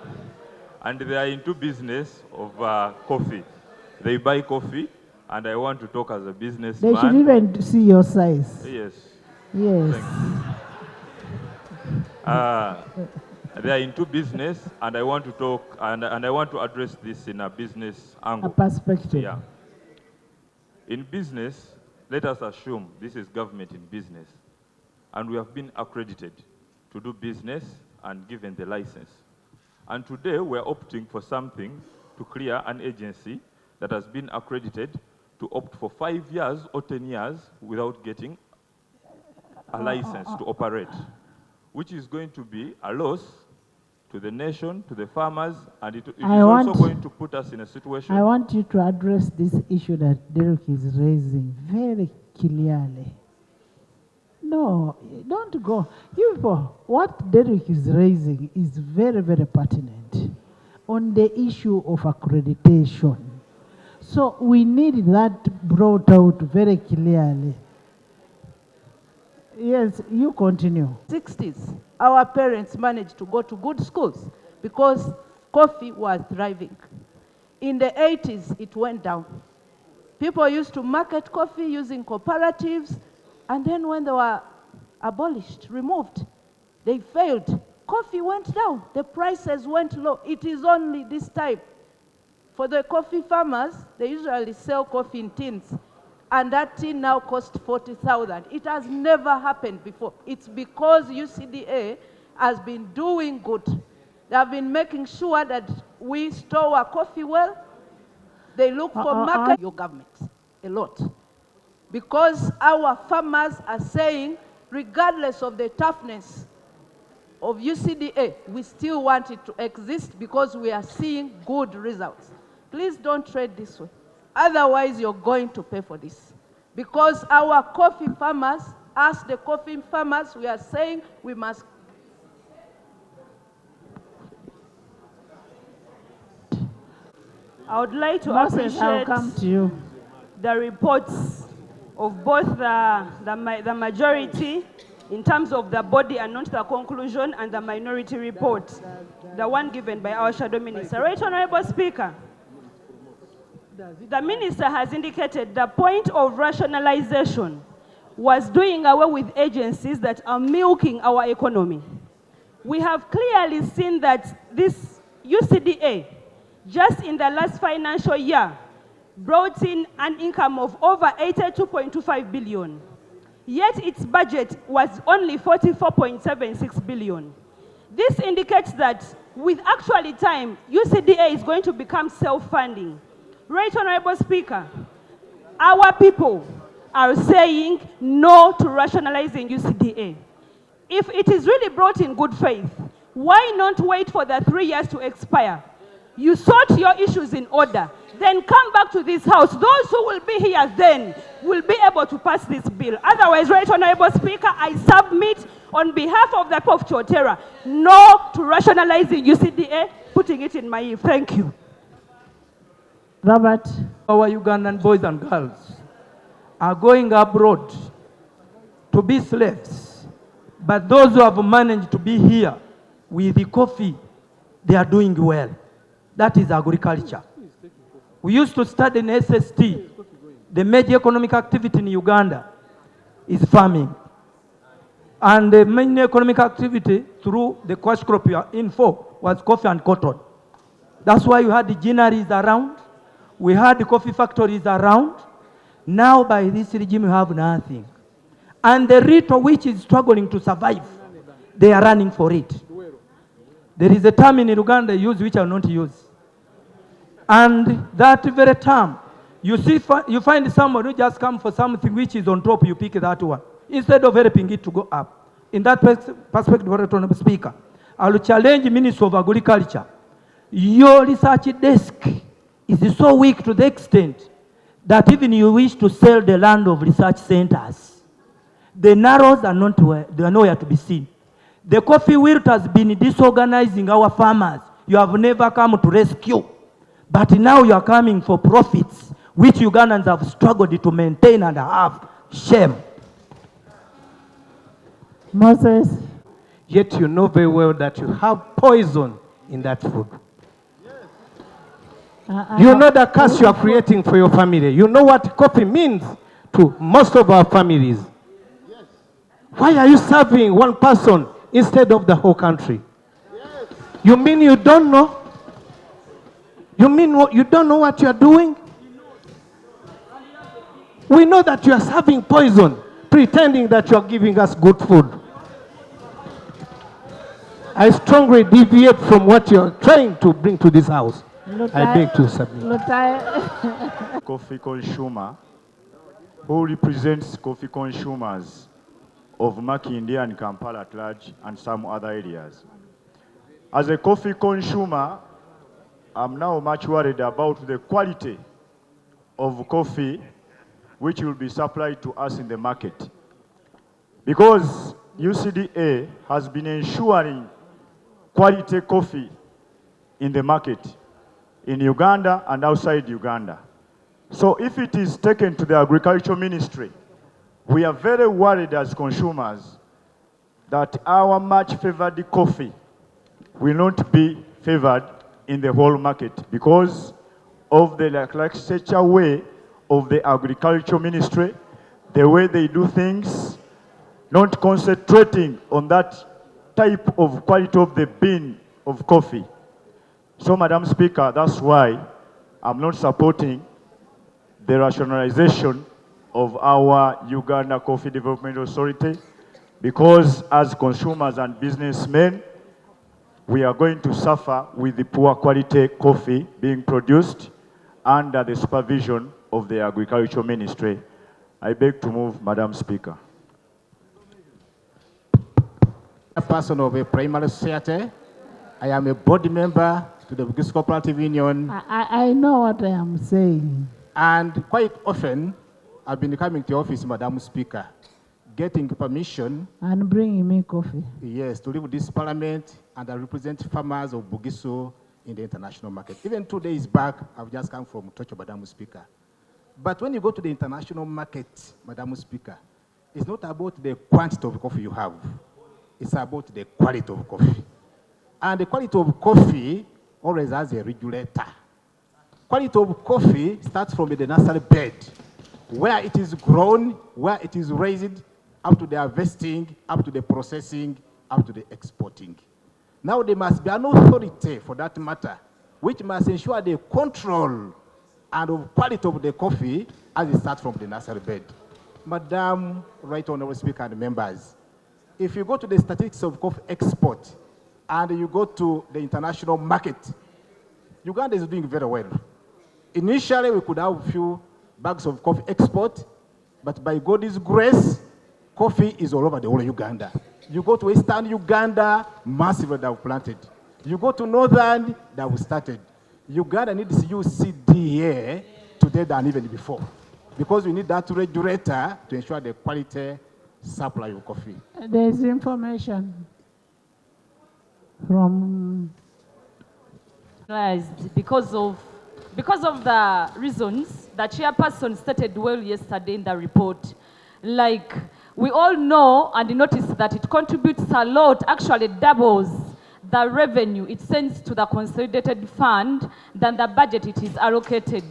And they are into business of coffee. They buy coffee, and I want to talk as a businessman. They should even see your size. Yes. Yes. They are into business, and I want to talk, and I want to address this in a business angle. A perspective. Yeah. In business, let us assume this is government in business, and we have been accredited to do business and given the license. And today we're opting for something to clear an agency that has been accredited to opt for 5 years or 10 years without getting a license to operate, which is going to be a loss to the nation, to the farmers, and it is also going to put us in a situation. I want you to address this issue that Derek is raising very clearly. No, don't go. You people, what Derek is raising is very, very pertinent on the issue of accreditation. So we need that brought out very clearly. Yes, you continue. 60s, our parents managed to go to good schools because coffee was thriving. In the 80s, it went down. People used to market coffee using cooperatives, and then when they were abolished, removed, they failed. Coffee went down. The prices went low. It is only this time. For the coffee farmers, they usually sell coffee in tins, and that tin now costs 40,000. It has never happened before. It's because UCDA has been doing good. They have been making sure that we store our coffee well. They look for market. Your government a lot. Because our farmers are saying, regardless of the toughness of UCDA, we still want it to exist because we are seeing good results. Please don't trade this way. Otherwise, you're going to pay for this. Because our coffee farmers, us the coffee farmers, we are saying we must. I would like to Moses, I'll appreciate come to you. the reports of both the majority in terms of the body and not the conclusion, and the minority report, the one given by our shadow minister. Right, Honorable Speaker. The minister has indicated the point of rationalization was doing away with agencies that are milking our economy. We have clearly seen that this UCDA, just in the last financial year, brought in an income of over 82.25 billion. Yet its budget was only 44.76 billion. This indicates that with actually time, UCDA is going to become self-funding. Right, Honorable Speaker, our people are saying no to rationalizing UCDA. If it is really brought in good faith, why not wait for the 3 years to expire? You sort your issues in order, then come back to this house. Those who will be here then will be able to pass this bill. Otherwise, Right, Honorable Speaker, I submit on behalf of the people of Chotera, no to rationalizing UCDA, putting it in my ear. Thank you. Robert. Our Ugandan boys and girls are going abroad to be slaves, but those who have managed to be here with the coffee, they are doing well. That is agriculture. We used to study in SST. The major economic activity in Uganda is farming. And the main economic activity through the cash crop you are in for was coffee and cotton. That's why you had the ginaries around. We had the coffee factories around. Now by this regime, you have nothing. And the Rito, which is struggling to survive, they are running for it. There is a term in Uganda used which I will not use. And that very term, you find someone who just comes for something which is on top, you pick that one, instead of helping it to go up. In that perspective, Honorable Speaker, I will challenge Minister of Agriculture. Your research desk is so weak to the extent that even you wish to sell the land of research centers, the narrows are not where, they are nowhere to be seen. The coffee wilt has been disorganizing our farmers. You have never come to rescue. But now you are coming for profits, which Ugandans have struggled to maintain and have. Shame. Moses. Yet you know very well that you have poison in that food. You know the curse you are creating for your family. You know what coffee means to most of our families. Yes. Why are you serving one person instead of the whole country? Yes. You mean you don't know? You mean you don't know what you are doing? We know that you are serving poison, pretending that you are giving us good food. I strongly deviate from what you are trying to bring to this house. I beg to submit. Coffee consumer who represents coffee consumers of Makindye and Kampala at large and some other areas. As a coffee consumer, I'm now much worried about the quality of coffee which will be supplied to us in the market. Because UCDA has been ensuring quality coffee in the market in Uganda and outside Uganda. So if it is taken to the Agriculture Ministry, we are very worried as consumers that our much favored coffee will not be favored in the whole market because of the lackluster way of the Agriculture Ministry, the way they do things, not concentrating on that type of quality of the bean of coffee. So, Madam Speaker, that's why I'm not supporting the rationalization of our Uganda Coffee Development Authority because as consumers and businessmen, we are going to suffer with the poor quality coffee being produced under the supervision of the Agriculture Ministry. I beg to move, Madam Speaker. A person of a primary society. I am a board member to the Bugisu Cooperative Union. I know what I am saying. And quite often, I've been coming to office, Madam Speaker, getting permission. And bringing me coffee. Yes, to leave this parliament and I represent farmers of Bugisu in the international market. Even 2 days back, I've just come from Tocho, Madam Speaker. But when you go to the international market, Madam Speaker, it's not about the quantity of coffee you have. It's about the quality of coffee. And the quality of coffee always has a regulator. Quality of coffee starts from the nursery bed, where it is grown, where it is raised, up to the harvesting, up to the processing, up to the exporting. Now there must be an authority for that matter, which must ensure the control and of quality of the coffee as it starts from the nursery bed. Madam Right Honorable Speaker and members, if you go to the statistics of coffee export and you go to the international market, Uganda is doing very well. Initially, we could have a few bags of coffee export, but by God's grace, coffee is all over the whole of Uganda. You go to Eastern Uganda, massively they have planted. You go to Northern, they have started. Uganda needs UCDA today than even before, because we need that regulator to ensure the quality supply of coffee. There is information from because of the reasons that chairperson stated well yesterday in the report. Like we all know and notice that it contributes a lot, actually doubles the revenue it sends to the consolidated fund than the budget it is allocated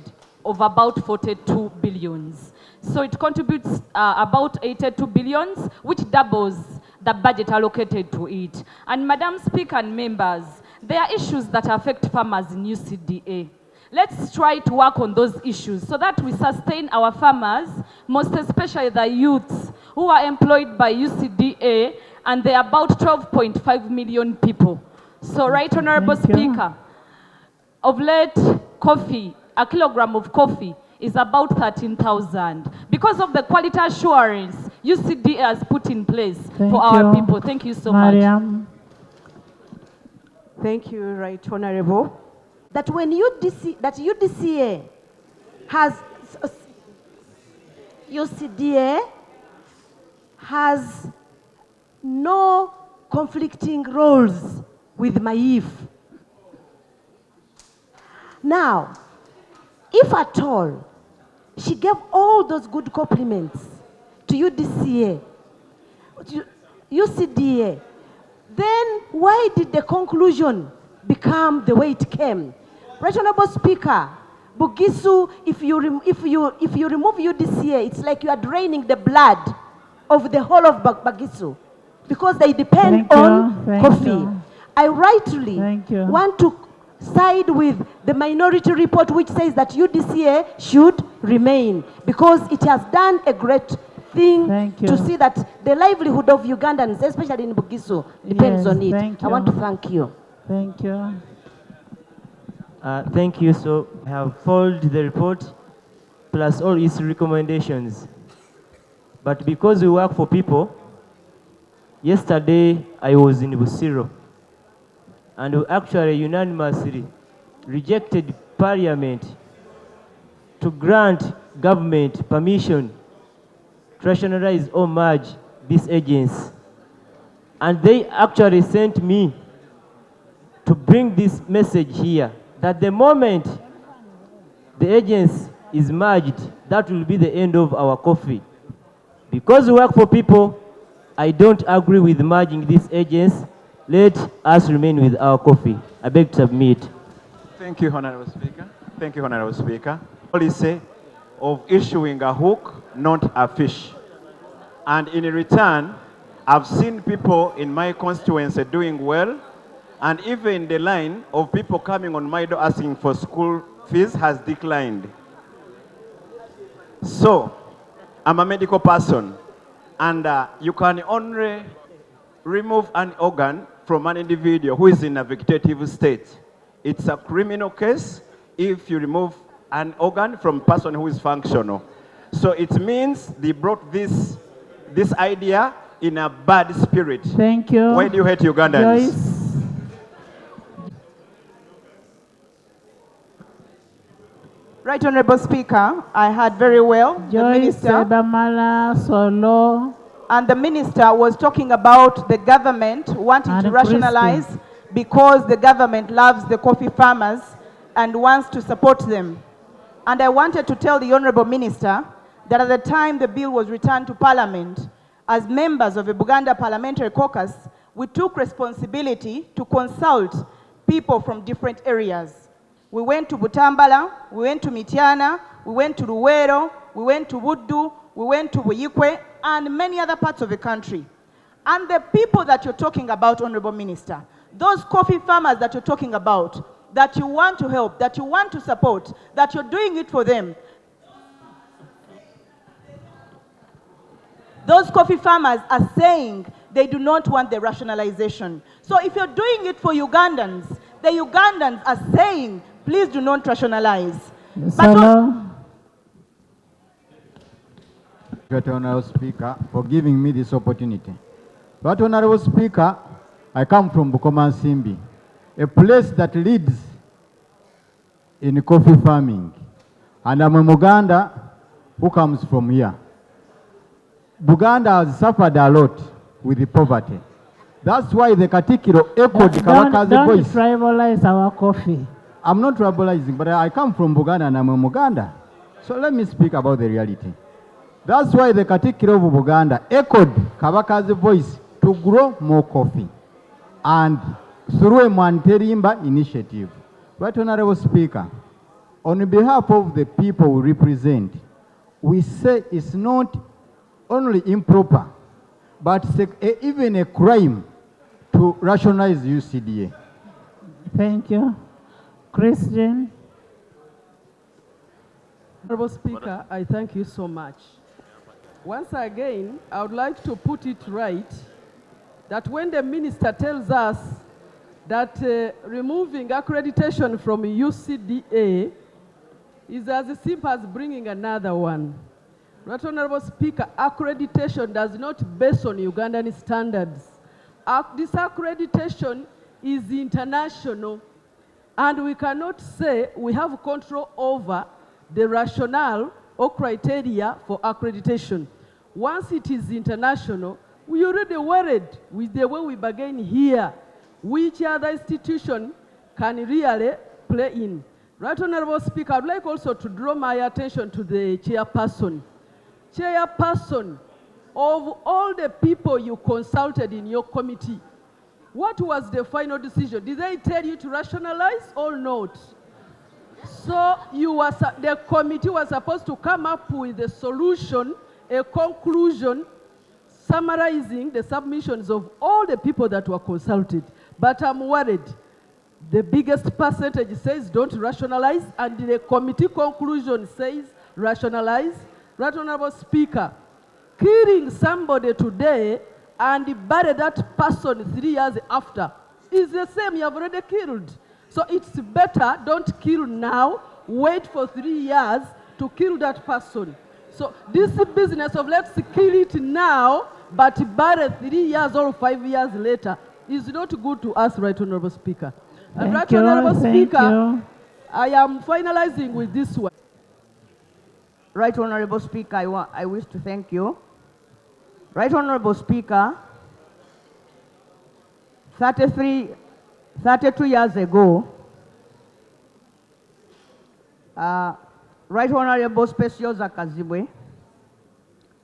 of about 42 billions. So it contributes about 82 billions, which doubles the budget allocated to it. And Madam Speaker and members, there are issues that affect farmers in UCDA. Let's try to work on those issues so that we sustain our farmers, most especially the youths who are employed by UCDA, and there are about 12.5 million people. So, Right Honorable Speaker, of late, coffee, a kilogram of coffee is about 13,000 because of the quality assurance UCDA has put in place for our people. Thank you so much. Thank you, Right Honorable. That when UCDA has no conflicting roles with Maif. Now, if at all she gave all those good compliments to UDCA, to UCDA, then why did the conclusion become the way it came? Right Honorable Speaker, Bugisu, if you remove UDCA, it's like you are draining the blood of the whole of Bugisu because they depend on coffee. I rightly want to side with the minority report which says that UDCA should remain because it has done a great thing to see that the livelihood of Ugandans, especially in Bugisu, depends on it. I want to thank you. Thank you. Thank you. So I have followed the report plus all its recommendations. But because we work for people, yesterday I was in Busiro and we actually unanimously rejected Parliament to grant government permission to rationalize or merge this agency. And they actually sent me to bring this message here, that the moment the agency is merged, that will be the end of our coffee. Because we work for people, I don't agree with merging this agency. Let us remain with our coffee. I beg to submit. Thank you, Honorable Speaker. Thank you, Honorable Speaker. Policy of issuing a hook, not a fish. And in return, I've seen people in my constituency doing well, and even the line of people coming on my door asking for school fees has declined. So, I'm a medical person, and you can only remove an organ from an individual who is in a vegetative state. It's a criminal case if you remove an organ from a person who is functional. So it means they brought this idea in a bad spirit. Thank you. Why do you hate Ugandans? Joyce. Right Honorable Speaker, I heard very well the Minister. Bamala, Solo. And the Minister was talking about the government wanting to rationalize because the government loves the coffee farmers and wants to support them. And I wanted to tell the Honorable Minister that at the time the bill was returned to Parliament, as members of the Buganda Parliamentary Caucus, we took responsibility to consult people from different areas. We went to Butambala, we went to Mityana, we went to Luwero, we went to Buddu, we went to Buyikwe, and many other parts of the country. And the people that you're talking about, Honorable Minister, those coffee farmers that you're talking about, that you want to help, that you want to support, that you're doing it for them, those coffee farmers are saying they do not want the rationalization. So if you're doing it for Ugandans, the Ugandans are saying, please do not rationalize. Right Honorable Speaker, for giving me this opportunity. Right Honorable Speaker, I come from Bukoma Simbi, a place that leads in coffee farming. And I'm a Muganda who comes from here. Buganda has suffered a lot with the poverty. That's why the Katikiro echoed Kabaka's voice. Don't tribalize our coffee. I'm not tribalizing, but I come from Buganda and I'm a Muganda. So let me speak about the reality. That's why the Katikiro of Buganda echoed Kabaka's voice to grow more coffee. And through a Manterimba initiative. Right Honorable Speaker, on behalf of the people we represent, we say it's not only improper, but even a crime to rationalize UCDA. Thank you. Christian. Honorable Speaker, I thank you so much. Once again, I would like to put it right that when the Minister tells us that removing accreditation from UCDA is as simple as bringing another one. Right Honorable Speaker, accreditation does not base on Ugandan standards. This accreditation is international, and we cannot say we have control over the rationale or criteria for accreditation. Once it is international, We already worried with the way we bargain here, which other institution can really play in. Right Honorable Speaker, I'd like also to draw my attention to the chairperson. Chairperson, of all the people you consulted in your committee, what was the final decision? Did they tell you to rationalize or not? So the committee was supposed to come up with a solution, a conclusion, summarizing the submissions of all the people that were consulted. But I'm worried. The biggest percentage says don't rationalize, and the committee conclusion says rationalize. Right Honorable Speaker, killing somebody today and bury that person 3 years after is the same you have already killed. So it's better don't kill now, wait for 3 years to kill that person. So this business of let's kill it now, but bury 3 years or 5 years later is not good to us, Right Honorable Speaker. And Right Honorable Speaker, I am finalizing with this one. Right Honorable Speaker, I wish to thank you. Right Honorable Speaker, 32 years ago, Right Honorable Speciosa Kazibwe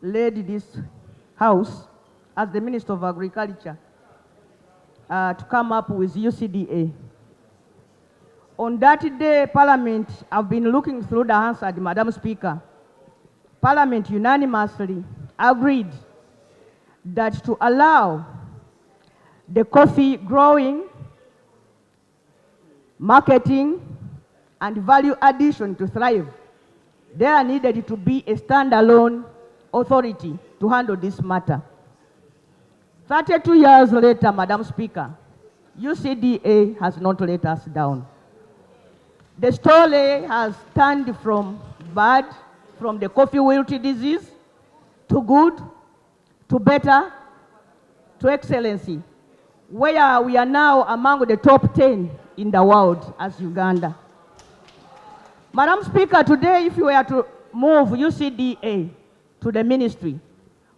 led this House as the Minister of Agriculture to come up with UCDA. On that day, Parliament, I've been looking through the answer, Madam Speaker. Parliament unanimously agreed that to allow the coffee growing, marketing, and value addition to thrive, there needed to be a standalone authority to handle this matter. 32 years later, Madam Speaker, UCDA has not let us down. The story has turned from bad, from the coffee wilty disease, to good, to better, to excellency, where we are now among the top 10 in the world as Uganda. Madam Speaker, today if you were to move UCDA to the ministry,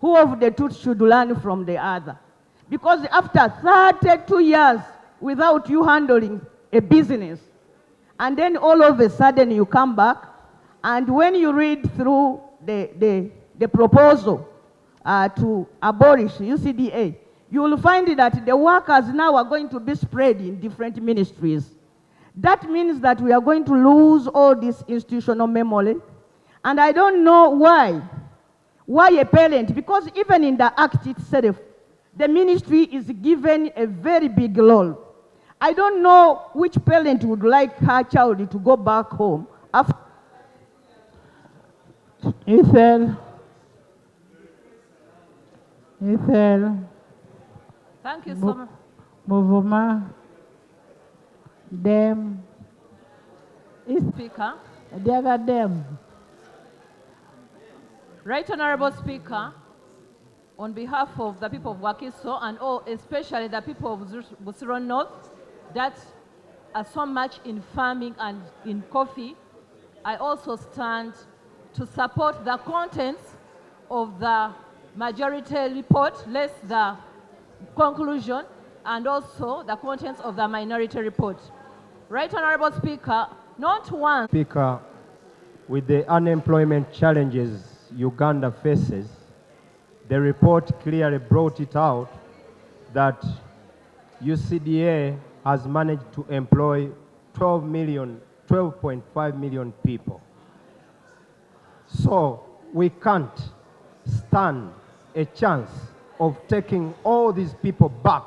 who of the two should learn from the other? Because after 32 years without you handling a business, and then all of a sudden you come back, and when you read through the proposal to abolish UCDA, you will find that the workers now are going to be spread in different ministries. That means that we are going to lose all this institutional memory. And I don't know why a parent, because even in the Act itself, the ministry is given a very big role. I don't know which parent would like her child to go back home after. Ethel. Thank you so much. Muvuma. Dem. Speaker. The other dem. Right Honorable Speaker, on behalf of the people of Wakiso and especially the people of Busiro North that are so much in farming and in coffee, I also stand to support the contents of the majority report, less the conclusion, and also the contents of the minority report. Right Honorable Speaker, not one. Speaker, with the unemployment challenges Uganda faces, the report clearly brought it out that UCDA has managed to employ 12.5 million people. So we can't stand a chance of taking all these people back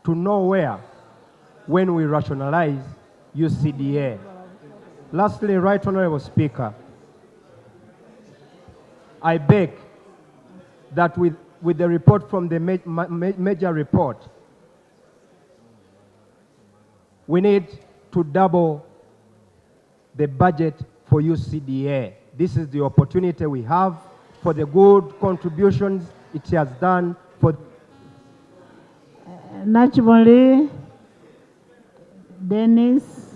to nowhere when we rationalize UCDA. Lastly, Right Honorable Speaker, I beg that with the report from the major report, we need to double the budget for UCDA. This is the opportunity we have for the good contributions it has done for. Naturally, Dennis,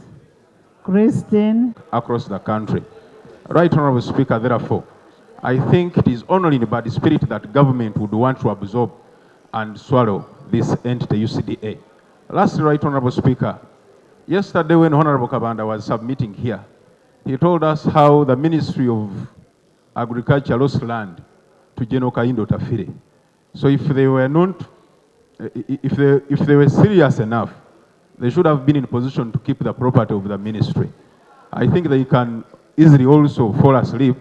Christine. Across the country. Right Honorable Speaker, therefore, I think it is only in bad spirit that government would want to absorb and swallow this entity UCDA. Lastly, Right Honorable Speaker, yesterday when Honorable Kabanda was submitting here, he told us how the Ministry of Agriculture lost land to General Kaindo Tafire. So if they were not, if they were serious enough, they should have been in position to keep the property of the ministry. I think they can easily also fall asleep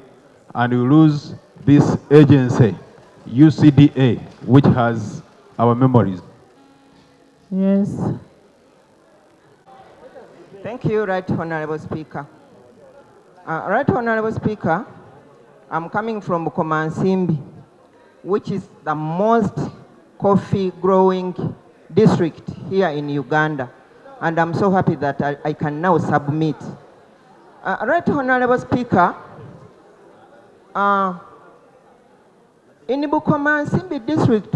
and we lose this agency, UCDA, which has our memories. Yes. Thank you, Right Honorable Speaker. Right Honorable Speaker, I'm coming from Komansimbi, which is the most coffee growing district here in Uganda. And I'm so happy that I can now submit. Right Honorable Speaker, in Bukomansimbi district,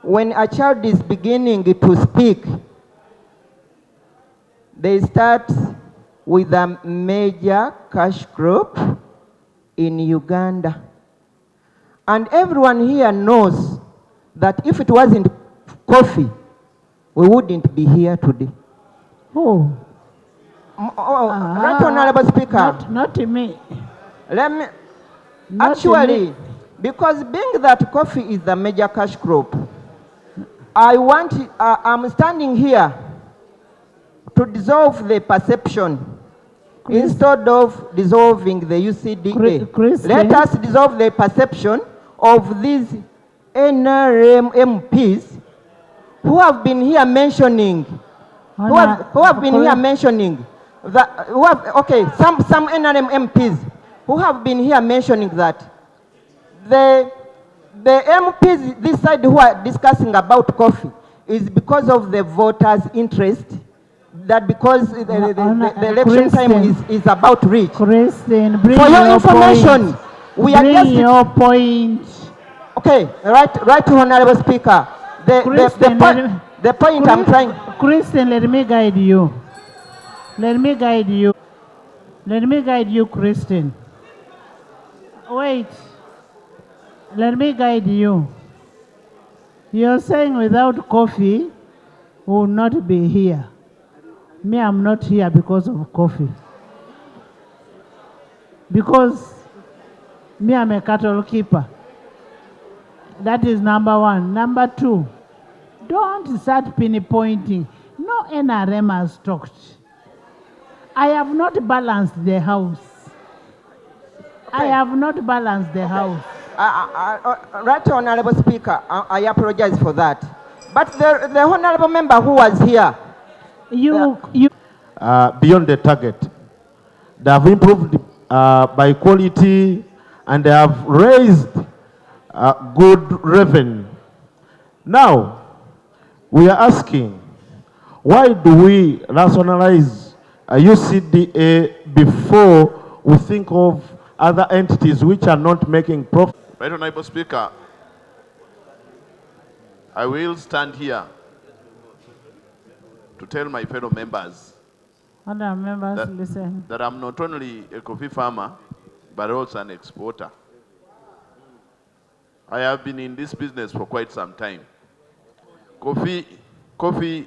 when a child is beginning to speak, they start with a major cash crop in Uganda. And everyone here knows that if it wasn't coffee, we wouldn't be here today. Oh. Right Honorable Speaker. Not me. Let me, Not actually, me. because being that coffee is the major cash crop, I'm standing here to dissolve the perception instead of dissolving the UCDA. Let us dissolve the perception of these NRM MPs who have been here mentioning, who have been here mentioning, that, some NRM MPs who have been here mentioning that the MPs this side who are discussing about coffee is because of the voters' interest, that because the election time is about reach. Christine, bring For your your information, point. we are Bring just... your point. Okay, right, Honorable Speaker. The point I'm trying... Christine, let me guide you. Let me guide you. Let me guide you, Christine. Wait. Let me guide you. You're saying without coffee, we will not be here. Me, I'm not here because of coffee. Because me, I'm a cattle keeper. That is number one. Number two, don't start pinpointing. No NRM has talked. I have not balanced the house. I have not balanced the house. Right, Honorable Speaker, I apologize for that. But the Honorable Member who was here... Beyond the target. They have improved by quality and they have raised good revenue. Now, we are asking, why do we rationalize UCDA before we think of other entities which are not making profit? Right Honorable Speaker, I will stand here to tell my fellow members Other members, listen. that I'm not only a coffee farmer, but also an exporter. I have been in this business for quite some time. Coffee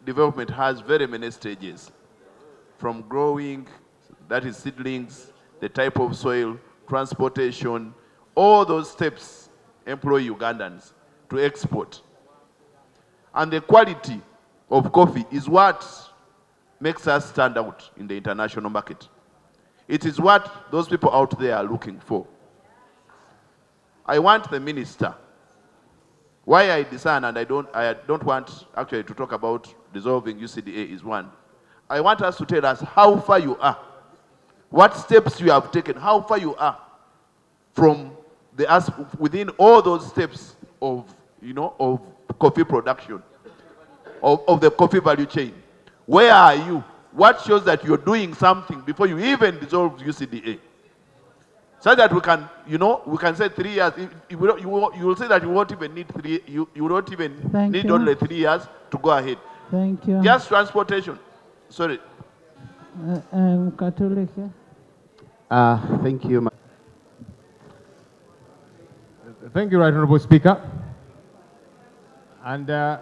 development has very many stages, from growing, that is seedlings, the type of soil, transportation, all those steps employ Ugandans to export. And the quality of coffee is what makes us stand out in the international market. It is what those people out there are looking for. I want the minister, why I discern and I don't want actually to talk about dissolving UCDA is one. I want us to tell us how far you are, what steps you have taken, how far you are from within all those steps of, of coffee production, of the coffee value chain. Where are you? What shows that you're doing something before you even dissolve UCDA? So that we can, we can say 3 years. You will say that you won't even need you won't even need only 3 years to go ahead. Thank you. Just transportation. Sorry. Catholic. Thank you. Thank you, Right Honorable Speaker. And Right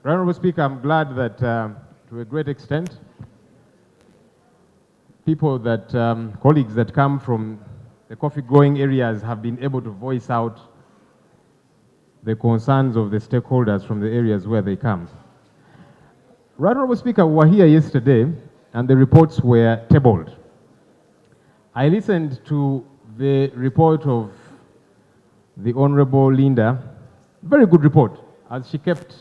Honorable Speaker, I'm glad that to a great extent, people that, colleagues that come from the coffee growing areas have been able to voice out the concerns of the stakeholders from the areas where they come. Right Honorable Speaker, we were here yesterday and the reports were tabled. I listened to the report of the Honorable Linda, very good report, as she kept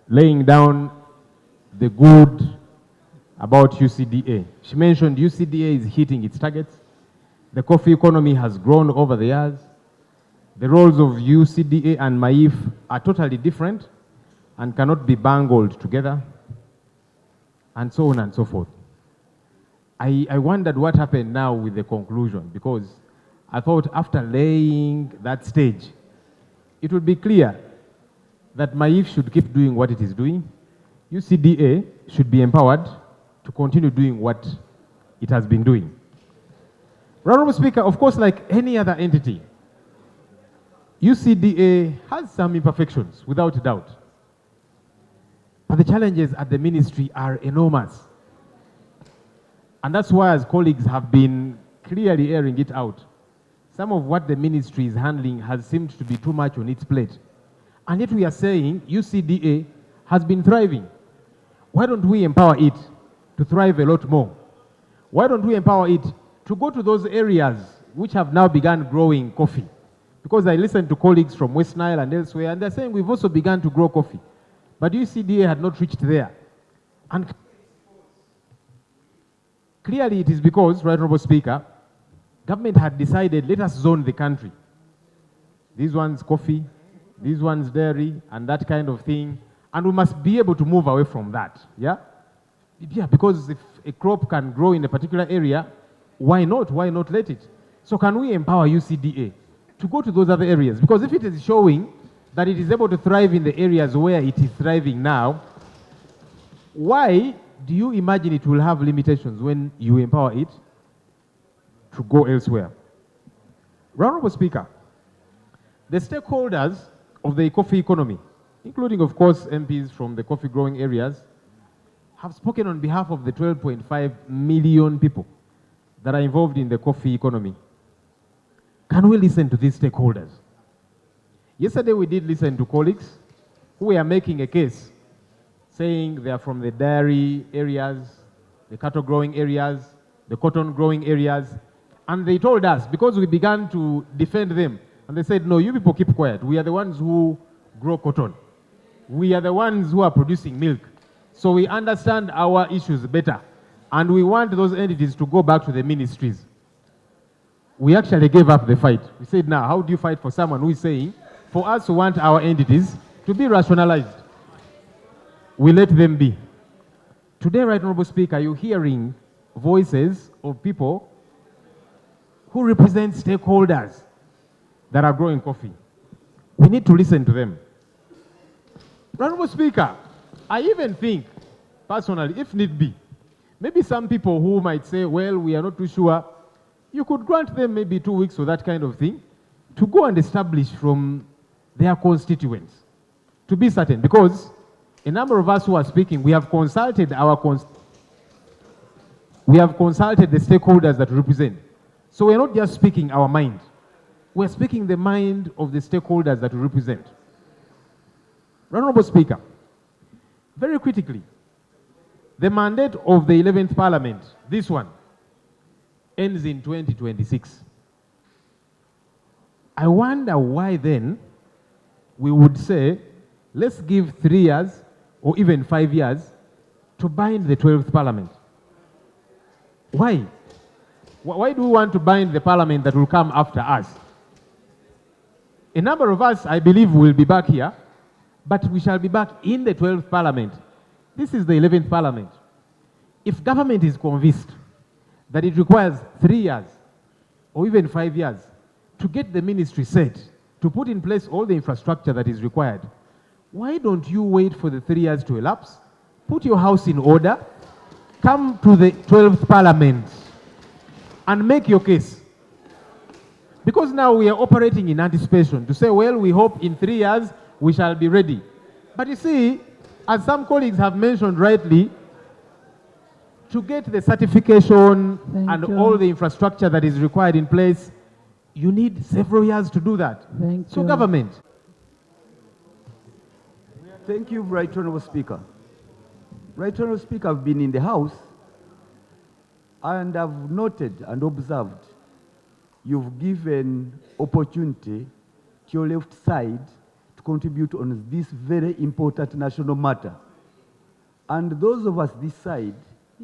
laying down the good about UCDA. She mentioned UCDA is hitting its targets. The coffee economy has grown over the years. The roles of UCDA and MAIF are totally different and cannot be bungled together, and so on and so forth. I wondered what happened now with the conclusion, because I thought after laying that stage, it would be clear that MAIF should keep doing what it is doing. UCDA should be empowered to continue doing what it has been doing. Honorable Speaker, of course, like any other entity, UCDA has some imperfections, without doubt. But the challenges at the ministry are enormous. And that's why, as colleagues have been clearly airing it out, some of what the ministry is handling has seemed to be too much on its plate. And yet we are saying UCDA has been thriving. Why don't we empower it to thrive a lot more? Why don't we empower it to go to those areas which have now begun growing coffee? Because I listened to colleagues from West Nile and elsewhere, and they're saying we've also begun to grow coffee. But UCDA had not reached there. And clearly it is because, Right Honorable Speaker, government had decided, let us zone the country. These ones coffee, these ones dairy, and that kind of thing. And we must be able to move away from that, yeah? Yeah, because if a crop can grow in a particular area, why not? Why not let it? So can we empower UCDA to go to those other areas? Because if it is showing that it is able to thrive in the areas where it is thriving now, why do you imagine it will have limitations when you empower it to go elsewhere? Honorable Speaker, the stakeholders of the coffee economy, including, of course, MPs from the coffee growing areas, have spoken on behalf of the 12.5 million people that are involved in the coffee economy. Can we listen to these stakeholders? Yesterday we did listen to colleagues who were making a case, saying they are from the dairy areas, the cattle growing areas, the cotton growing areas, and they told us, because we began to defend them, and they said, no, you people keep quiet. We are the ones who grow cotton. We are the ones who are producing milk. So we understand our issues better. And we want those entities to go back to the ministries. We actually gave up the fight. We said, now, how do you fight for someone who is saying, for us who want our entities to be rationalized? We let them be. Today, Right Honorable Speaker, you're hearing voices of people who represent stakeholders that are growing coffee. We need to listen to them. Honorable Speaker, I even think, personally, if need be, maybe some people who might say, well, we are not too sure, you could grant them maybe 2 weeks or that kind of thing to go and establish from their constituents, to be certain, because a number of us who are speaking, we have consulted the stakeholders that we represent. So we're not just speaking our mind, we're speaking the mind of the stakeholders that we represent. Honorable Speaker, very critically, the mandate of the 11th Parliament, this one, ends in 2026. I wonder why then we would say, let's give 3 years or even 5 years to bind the 12th Parliament. Why? Why do we want to bind the Parliament that will come after us? A number of us, I believe, will be back here, but we shall be back in the 12th Parliament. This is the 11th Parliament. If government is convinced that it requires 3 years or even 5 years to get the ministry set, to put in place all the infrastructure that is required, Why don't you wait for the 3 years to elapse? Put your house in order, come to the 12th Parliament and make your case. Because now we are operating in anticipation to say, well, we hope in 3 years we shall be ready. But you see, as some colleagues have mentioned rightly, to get the certification and all the infrastructure that is required in place, you need several years to do that. So government. Thank you, Right Honourable Speaker. Right Honourable Speaker, I've been in the House and I've noted and observed you've given opportunity to your left side to contribute on this very important national matter. And those of us this side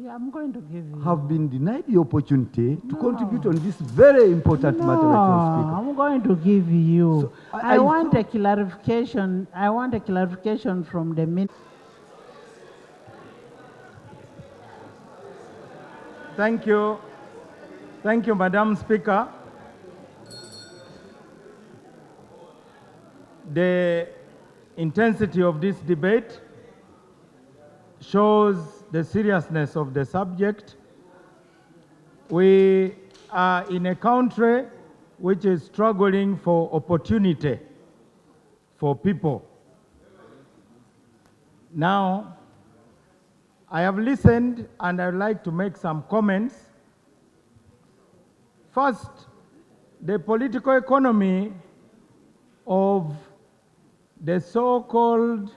Yeah, I'm going to give you. have been denied the opportunity to contribute on this very important matter, Right Honourable Speaker. I'm going to give you. So, I want a clarification. I want a clarification from the minister. Thank you. Thank you, Madam Speaker. The intensity of this debate shows the seriousness of the subject. We are in a country which is struggling for opportunity for people. Now, I have listened and I'd like to make some comments. First, the political economy of the so-called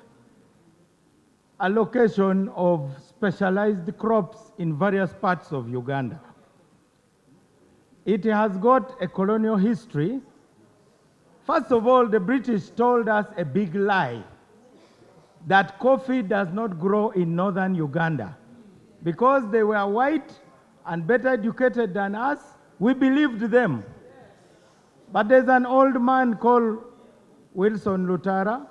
allocation of specialized crops in various parts of Uganda. It has got a colonial history. First of all, the British told us a big lie that coffee does not grow in northern Uganda. Because they were white and better educated than us, we believed them. But there's an old man called Wilson Lutara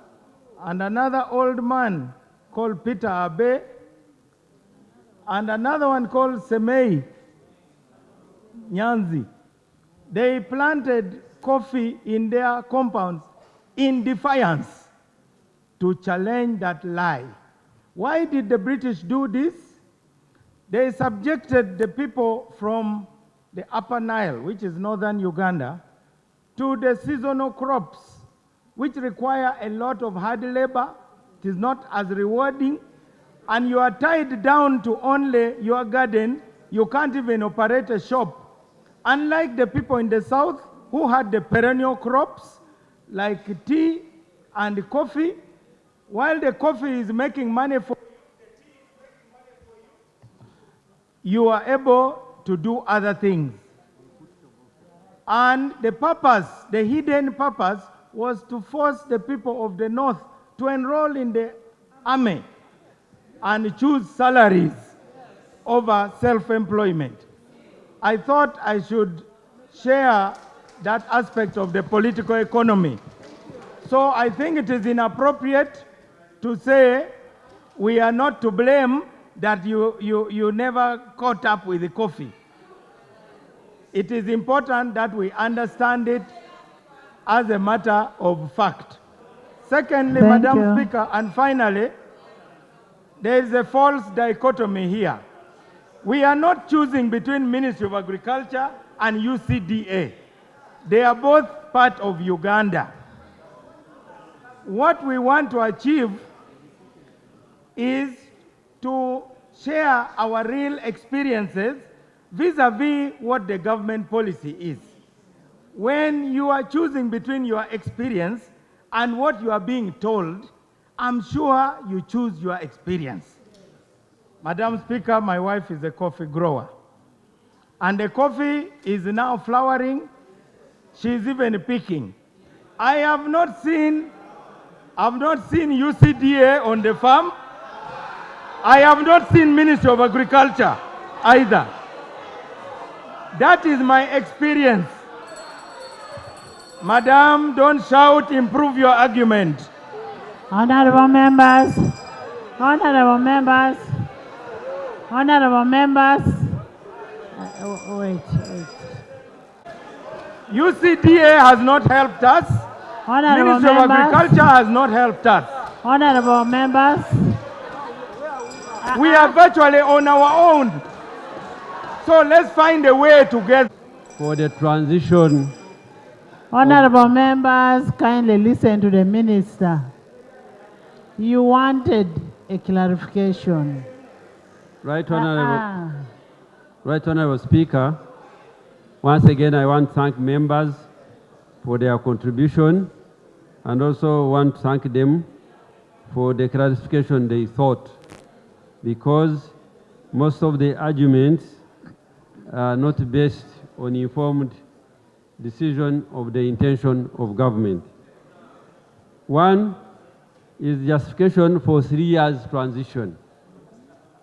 and another old man called Peter Abe and another one called Semei Nyanzi. They planted coffee in their compounds in defiance to challenge that lie. Why did the British do this? They subjected the people from the Upper Nile, which is northern Uganda, to the seasonal crops, which require a lot of hard labor. It is not as rewarding, and you are tied down to only your garden. You can't even operate a shop. Unlike the people in the south who had the perennial crops like tea and coffee, while the coffee is making money for you are able to do other things. And the purpose, the hidden purpose, was to force the people of the north to enroll in the army and choose salaries over self-employment. I thought I should share that aspect of the political economy. So I think it is inappropriate to say we are not to blame that you never caught up with the coffee. It is important that we understand it as a matter of fact. Secondly, Madam Speaker, and finally, there is a false dichotomy here. We are not choosing between Ministry of Agriculture and UCDA. They are both part of Uganda. What we want to achieve is to share our real experiences vis-a-vis what the government policy is. When you are choosing between your experience and what you are being told, I'm sure you choose your experience. Madam Speaker, my wife is a coffee grower. And the coffee is now flowering. She's even picking. I have not seen UCDA on the farm. I have not seen Ministry of Agriculture either. That is my experience. Madam, don't shout, improve your argument. Honorable members, honorable members, honorable members. Wait. UCDA has not helped us. Honorable Ministry of members. Agriculture has not helped us. Honorable members, We are virtually on our own. So let's find a way together. For the transition. honorable members, kindly listen to the minister. You wanted a clarification. Right Honorable, Right Honorable Speaker, once again I want to thank members for their contribution and also want to thank them for the clarification they thought, because most of the arguments are not based on informed decision of the intention of government. One is justification for 3 years transition.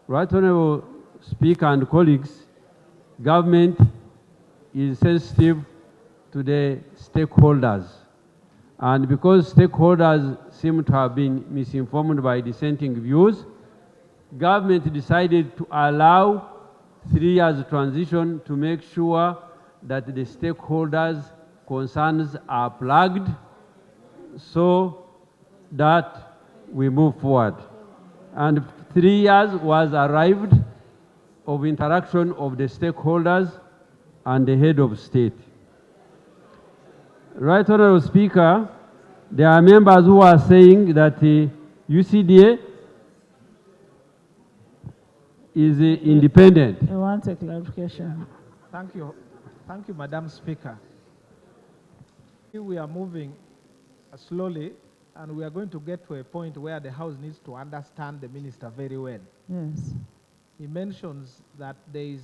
Right Honorable Speaker and colleagues, government is sensitive to the stakeholders. And because stakeholders seem to have been misinformed by dissenting views, government decided to allow 3 years transition to make sure that the stakeholders' concerns are plugged so that we move forward. And 3 years was arrived of interaction of the stakeholders and the head of state. Right Honorable Speaker, there are members who are saying that the UCDA is independent. I want a clarification. Thank you. Thank you, Madam Speaker. We are moving slowly, and we are going to get to a point where the House needs to understand the minister very well. Yes. He mentions that there is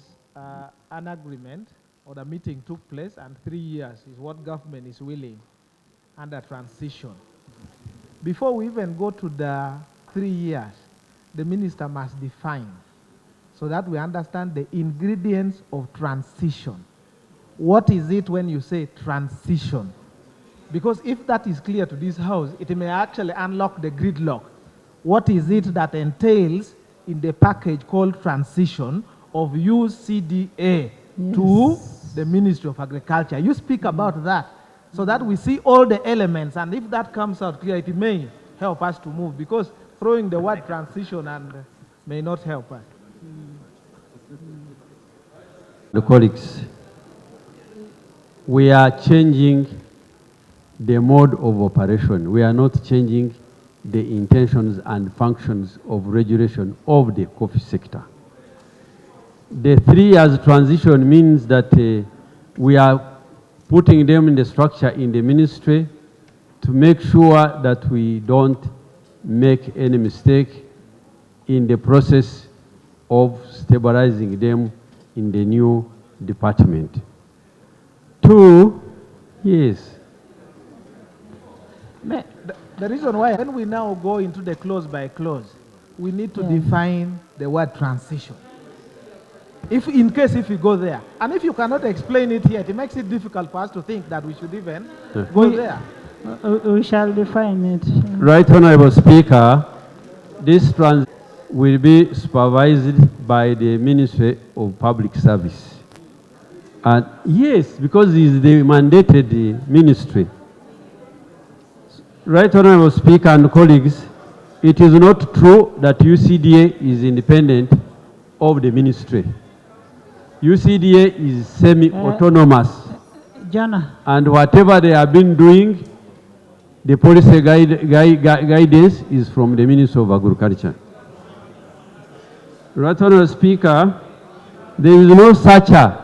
an agreement or the meeting took place, and 3 years is what government is willing under transition. Before we even go to the 3 years, the minister must define so that we understand the ingredients of transition. What is it when you say transition? Because if that is clear to this House, it may actually unlock the gridlock. What is it that entails in the package called transition of UCDA to the Ministry of Agriculture? You speak about that so that we see all the elements, and if that comes out clear, it may help us to move, because throwing the word transition and may not help us. The colleagues, we are changing the mode of operation. We are not changing the intentions and functions of regulation of the coffee sector. The 3 years transition means that we are putting them in the structure in the ministry to make sure that we don't make any mistake in the process of stabilizing them in the new department. 2, yes. The reason why, when we now go into the clause by clause, we need to define the word transition. If in case if we go there, and if you cannot explain it here, it makes it difficult for us to think that we should even go there. We shall define it. Right Honorable Speaker, this transition will be supervised by the Ministry of Public Service. And yes, because it is the mandated ministry. Right Honorable Speaker and colleagues, it is not true that UCDA is independent of the ministry. UCDA is semi-autonomous. Jana. And whatever they have been doing, the policy guidance is from the Ministry of Agriculture. Right Honorable Speaker, there is no such a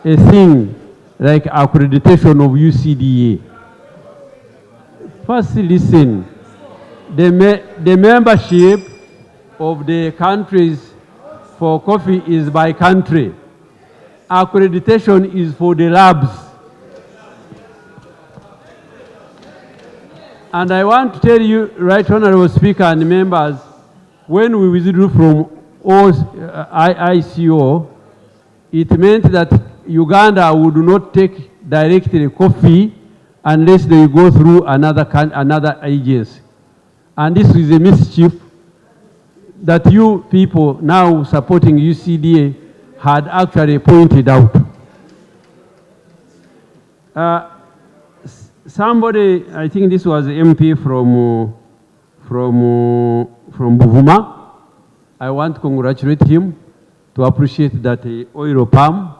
thing like accreditation of UCDA. First, listen. The membership of the countries for coffee is by country. Accreditation is for the labs. And I want to tell you, Right Honorable Speaker and members, when we withdrew from ICO, it meant that Uganda would not take directly coffee unless they go through another agency. And this is a mischief that you people now supporting UCDA had actually pointed out. Somebody, I think this was MP from from Buvuma. I want to congratulate him to appreciate that oil palm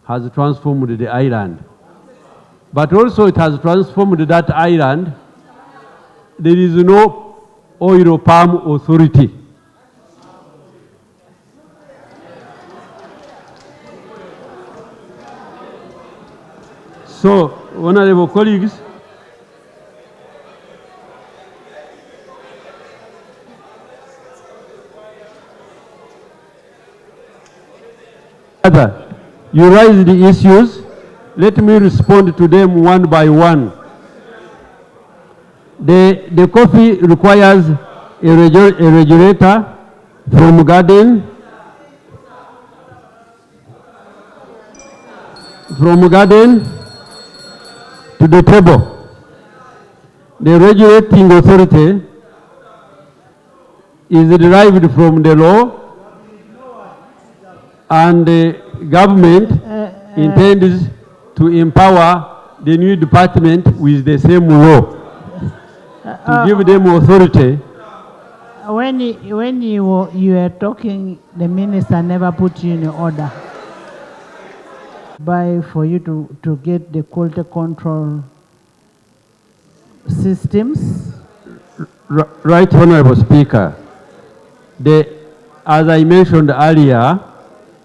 has transformed the island. But also it has transformed that island. There is no oil palm authority. So, honorable colleagues, you raise the issues. Let me respond to them one by one. The coffee requires a regulator from garden to the table. The regulating authority is derived from the law, and the government intends to empower the new department with the same law to give them authority. When you were talking, the minister never put you in order for you to get the quality control systems. Right, Honorable Speaker. As I mentioned earlier,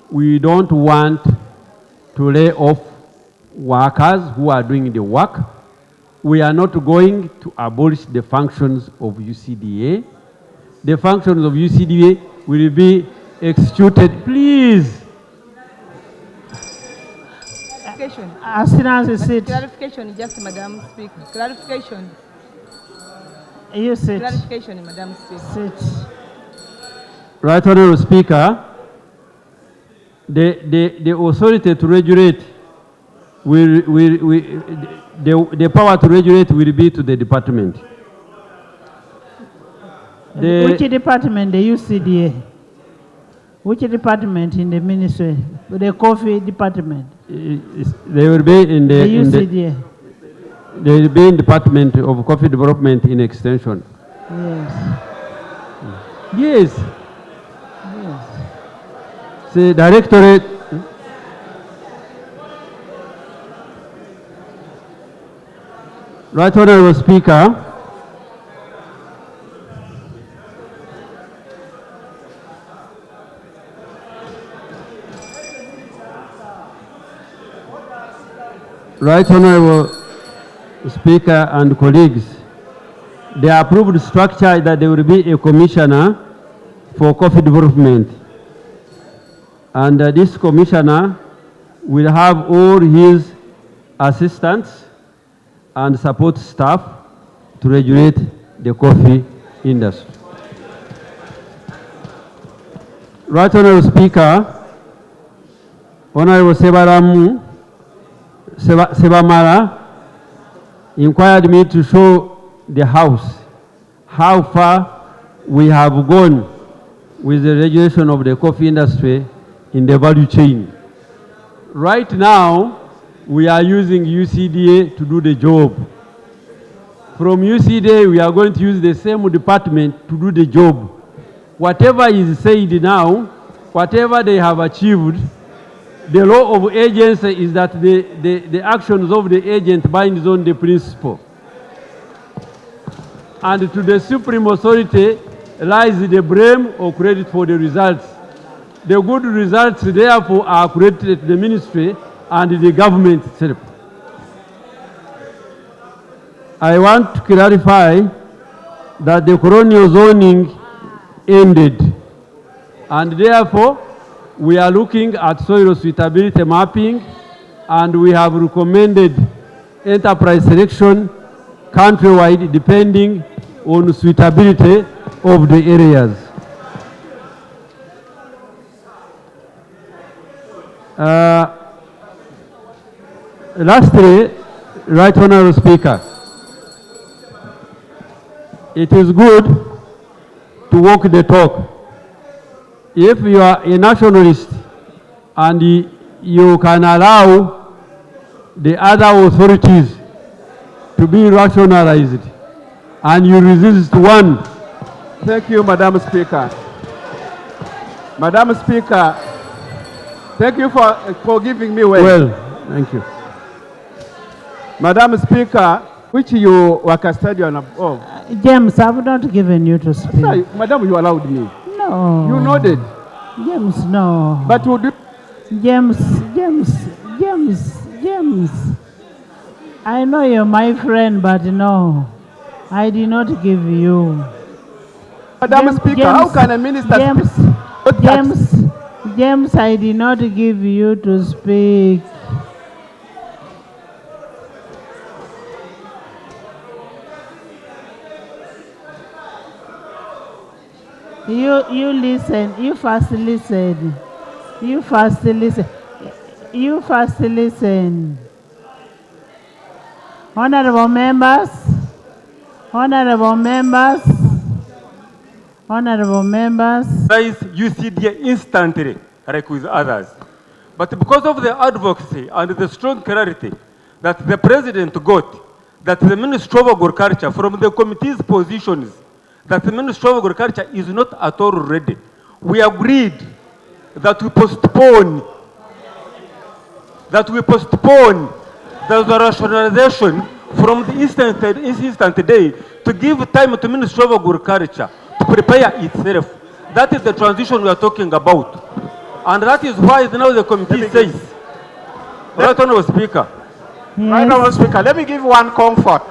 we don't want to lay off workers who are doing the work. We are not going to abolish the functions of UCDA. The functions of UCDA will be executed. Please. Clarification. As soon as you sit. Clarification, just Madam Speaker. Clarification. You sit. Clarification, Madam Speaker. Sit. Right, Honorable Speaker. The authority to regulate the power to regulate will be to the department. Which department? The UCDA. Which department in the ministry? The coffee department. They will be in the UCDA. They will be in Department of Coffee Development in Extension. Yes. Yes. The directorate. Right, Honorable Speaker. Right, Honorable Speaker and colleagues, the approved structure that there will be a commissioner for coffee development. And this commissioner will have all his assistants and support staff to regulate the coffee industry. Right, Honorable Speaker, Honorable Sebamara inquired me to show the house how far we have gone with the regulation of the coffee industry in the value chain. Right now, we are using UCDA to do the job. From UCDA, we are going to use the same department to do the job. Whatever is said now, whatever they have achieved, the law of agency is that the actions of the agent binds on the principle. And to the supreme authority lies the blame or credit for the results. The good results, therefore, are credited to the ministry and the government itself. I want to clarify that the colonial zoning ended, and therefore, we are looking at soil suitability mapping, and we have recommended enterprise selection countrywide depending on suitability of the areas. Lastly, Right Honorable Speaker, it is good to walk the talk. If you are a nationalist and you can allow the other authorities to be rationalized and you resist one Thank you, Madam Speaker. Madam Speaker, thank you for giving me way. Well, thank you. Madam Speaker, which you were custodian of. James, I've not given you to speak. Sorry, Madam, you allowed me. No. You nodded. James, no. But would you... James. I know you're my friend, but no. I did not give you. Madam Speaker, how can a minister speak? James, I did not give you to speak. You listen. You first listen. You first listen. Honorable members. Raise UCD instantly, like with others. But because of the advocacy and the strong clarity that the President got, that the Ministry of Agriculture, from the committee's positions, that the Ministry of Agriculture is not at all ready, we agreed that we postpone the rationalization from the instant day to give time to Ministry of Agriculture to prepare itself. That is the transition we are talking about. And that is why now the committee says, Right Honourable Speaker. Yes. Right Honourable Speaker, let me give one comfort.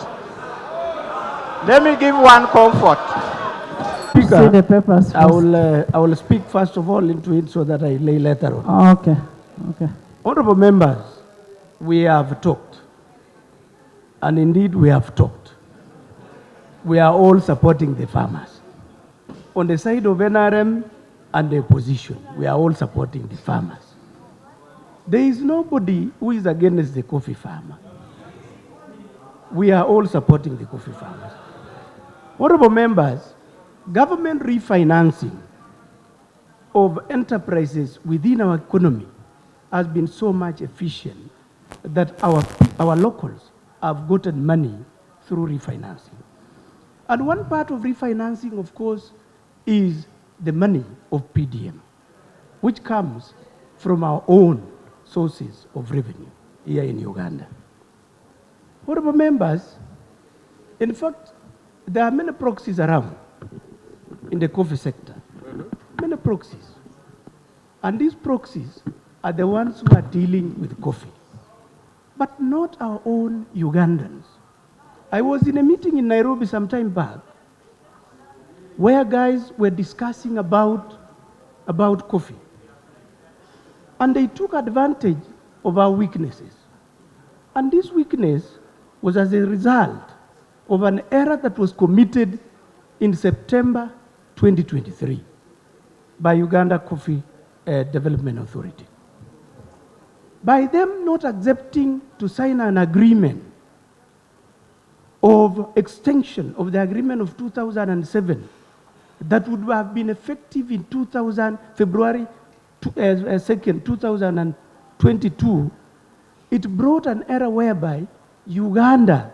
Speaker, see the papers first. I will speak first of all into it so that I lay later on. Okay. Honourable members, we have talked. And indeed we have talked. We are all supporting the farmers. On the side of NRM and the opposition, we are all supporting the farmers. There is nobody who is against the coffee farmer. We are all supporting the coffee farmers. Honourable members, government refinancing of enterprises within our economy has been so much efficient that our locals have gotten money through refinancing. And one part of refinancing, of course, is the money of PDM, which comes from our own sources of revenue here in Uganda. Honourable members, in fact, there are many proxies around in the coffee sector. Many proxies. And these proxies are the ones who are dealing with coffee, but not our own Ugandans. I was in a meeting in Nairobi some time back where guys were discussing about coffee. And they took advantage of our weaknesses. And this weakness was as a result of an error that was committed in September 2023 by Uganda Coffee Development Authority. By them not accepting to sign an agreement of extension of the agreement of 2007 that would have been effective in February 2nd, 2022, it brought an error whereby Uganda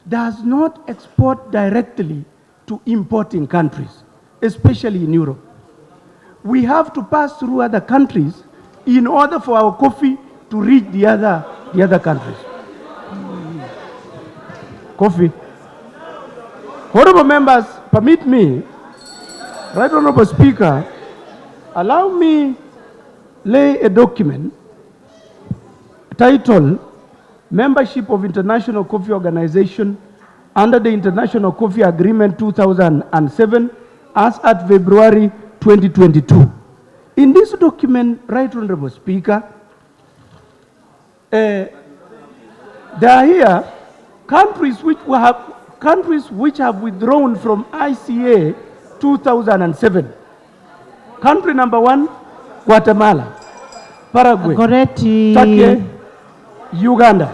does not export directly to importing countries, especially in Europe. We have to pass through other countries in order for our coffee to reach the other countries. Coffee. Honourable members, permit me, Right Honourable Speaker, allow me lay a document titled Membership of International Coffee Organization under the International Coffee Agreement 2007 as at February 2022. In this document, Right Honourable Speaker, there are here countries which have withdrawn from ICA 2007. Country number 1, Guatemala, Paraguay, Turkey, Uganda,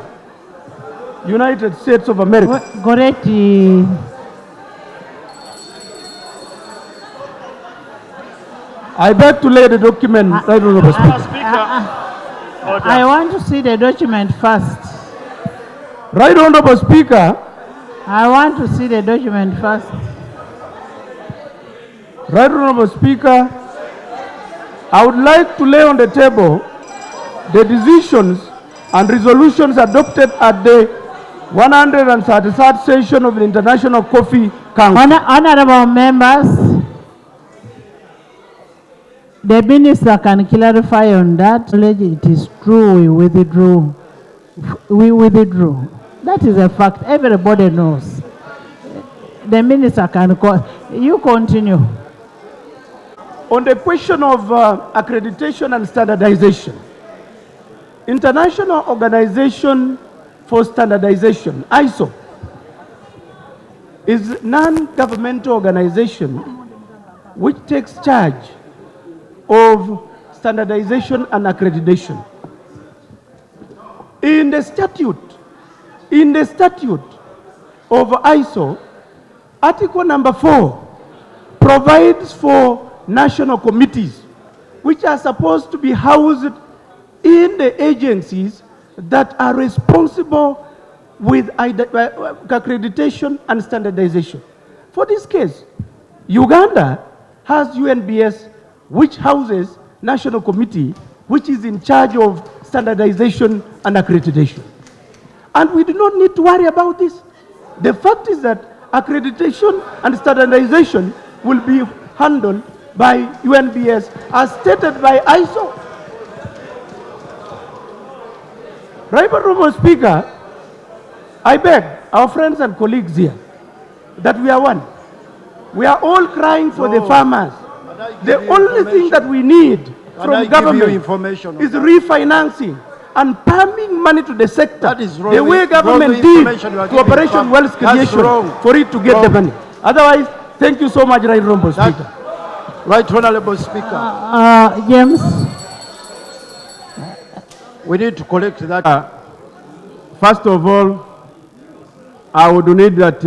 United States of America. Goretti. I beg to lay the document, Right Honourable Speaker. I want to see the document first. Right Honourable Speaker. I want to see the document first. Right Honorable Speaker, I would like to lay on the table the decisions and resolutions adopted at the 133rd session of the International Coffee Council. Honorable members, the minister can clarify on that. It is true, we withdrew. We withdrew. That is a fact. Everybody knows. The minister can call. You continue. On the question of accreditation and standardization, International Organization for Standardization, ISO, is a non-governmental organization which takes charge of standardization and accreditation. In the statute of ISO, Article number 4 provides for national committees which are supposed to be housed in the agencies that are responsible with accreditation and standardization. For this case, Uganda has UNBS, which houses National Committee, which is in charge of standardization and accreditation. And we do not need to worry about this. The fact is that accreditation and standardization will be handled by UNBS as stated by ISO. Right Honorable Speaker, I beg our friends and colleagues here that we are one. We are all crying for the farmers. The only thing that we need from government is refinancing and pumping money to the sector the way government did to Operation Wealth Creation for it to get the money. Otherwise, thank you so much, Right Honorable Speaker. Right Honorable Speaker. James. We need to collect that. First of all, I would need that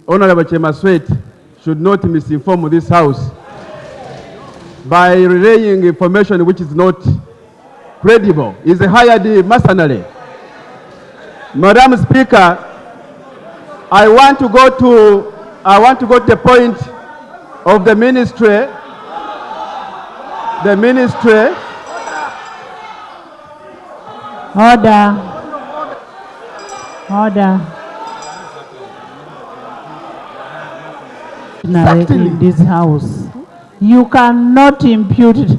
Honorable Chemaswet should not misinform this House by relaying information which is not credible. He's a hired mercenary. Madam Speaker, I want to go to the point of the ministry. The ministry. Order. Order. In this house, you cannot impute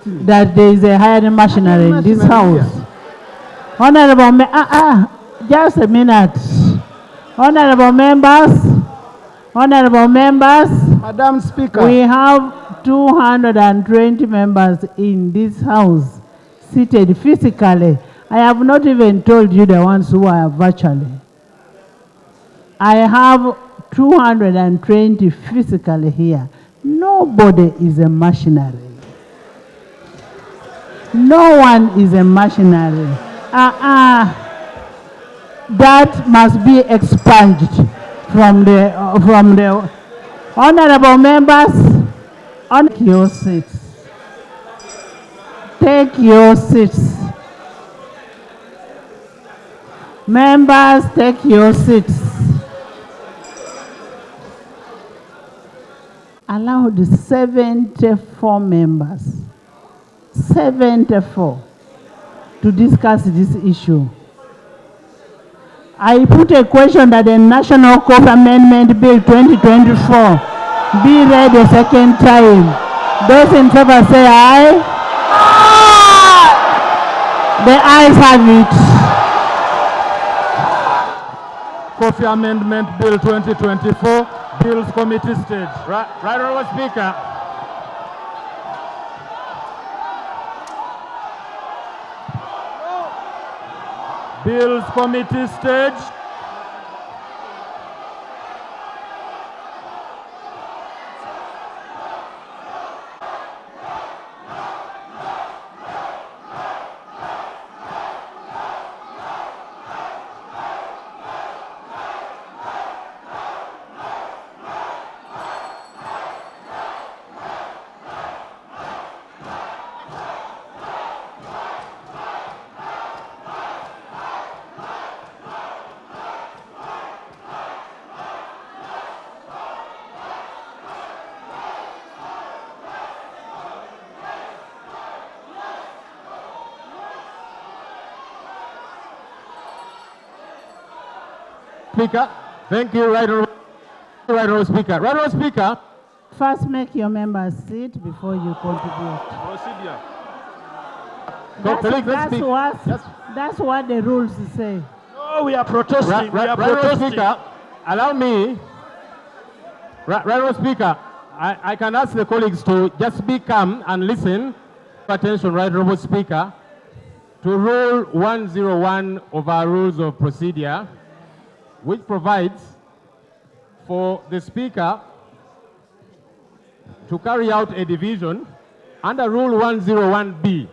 that there is a hired machinery in this house. Honorable, just a minute. Honorable members, Madam Speaker, we have 220 members in this house seated physically. I have not even told you the ones who are virtually. I have 220 physically here. Nobody is a machinery. No one is a machinery. That must be expunged from the honorable members. Take your seats. Take your seats. Members, take your seats. Allowed 74 members, 74, to discuss this issue. I put a question that the National Coffee Amendment Bill 2024 be read a second time. Those in favor say aye. The ayes have it. Coffee Amendment Bill 2024, Bills Committee stage. Right Honorable Speaker. Bills Committee stage. Speaker. Thank you, Right Honourable Speaker. Right Honourable Speaker. First, make your members sit before you contribute. Procedure. That's what the rules say. No, we are protesting. We are Right Honourable protesting. Speaker, allow me. Right Honourable Speaker, I can ask the colleagues to just be calm and listen. Attention, Right Honourable Speaker, to Rule 101 of our Rules of Procedure, which provides for the Speaker to carry out a division under Rule 101B,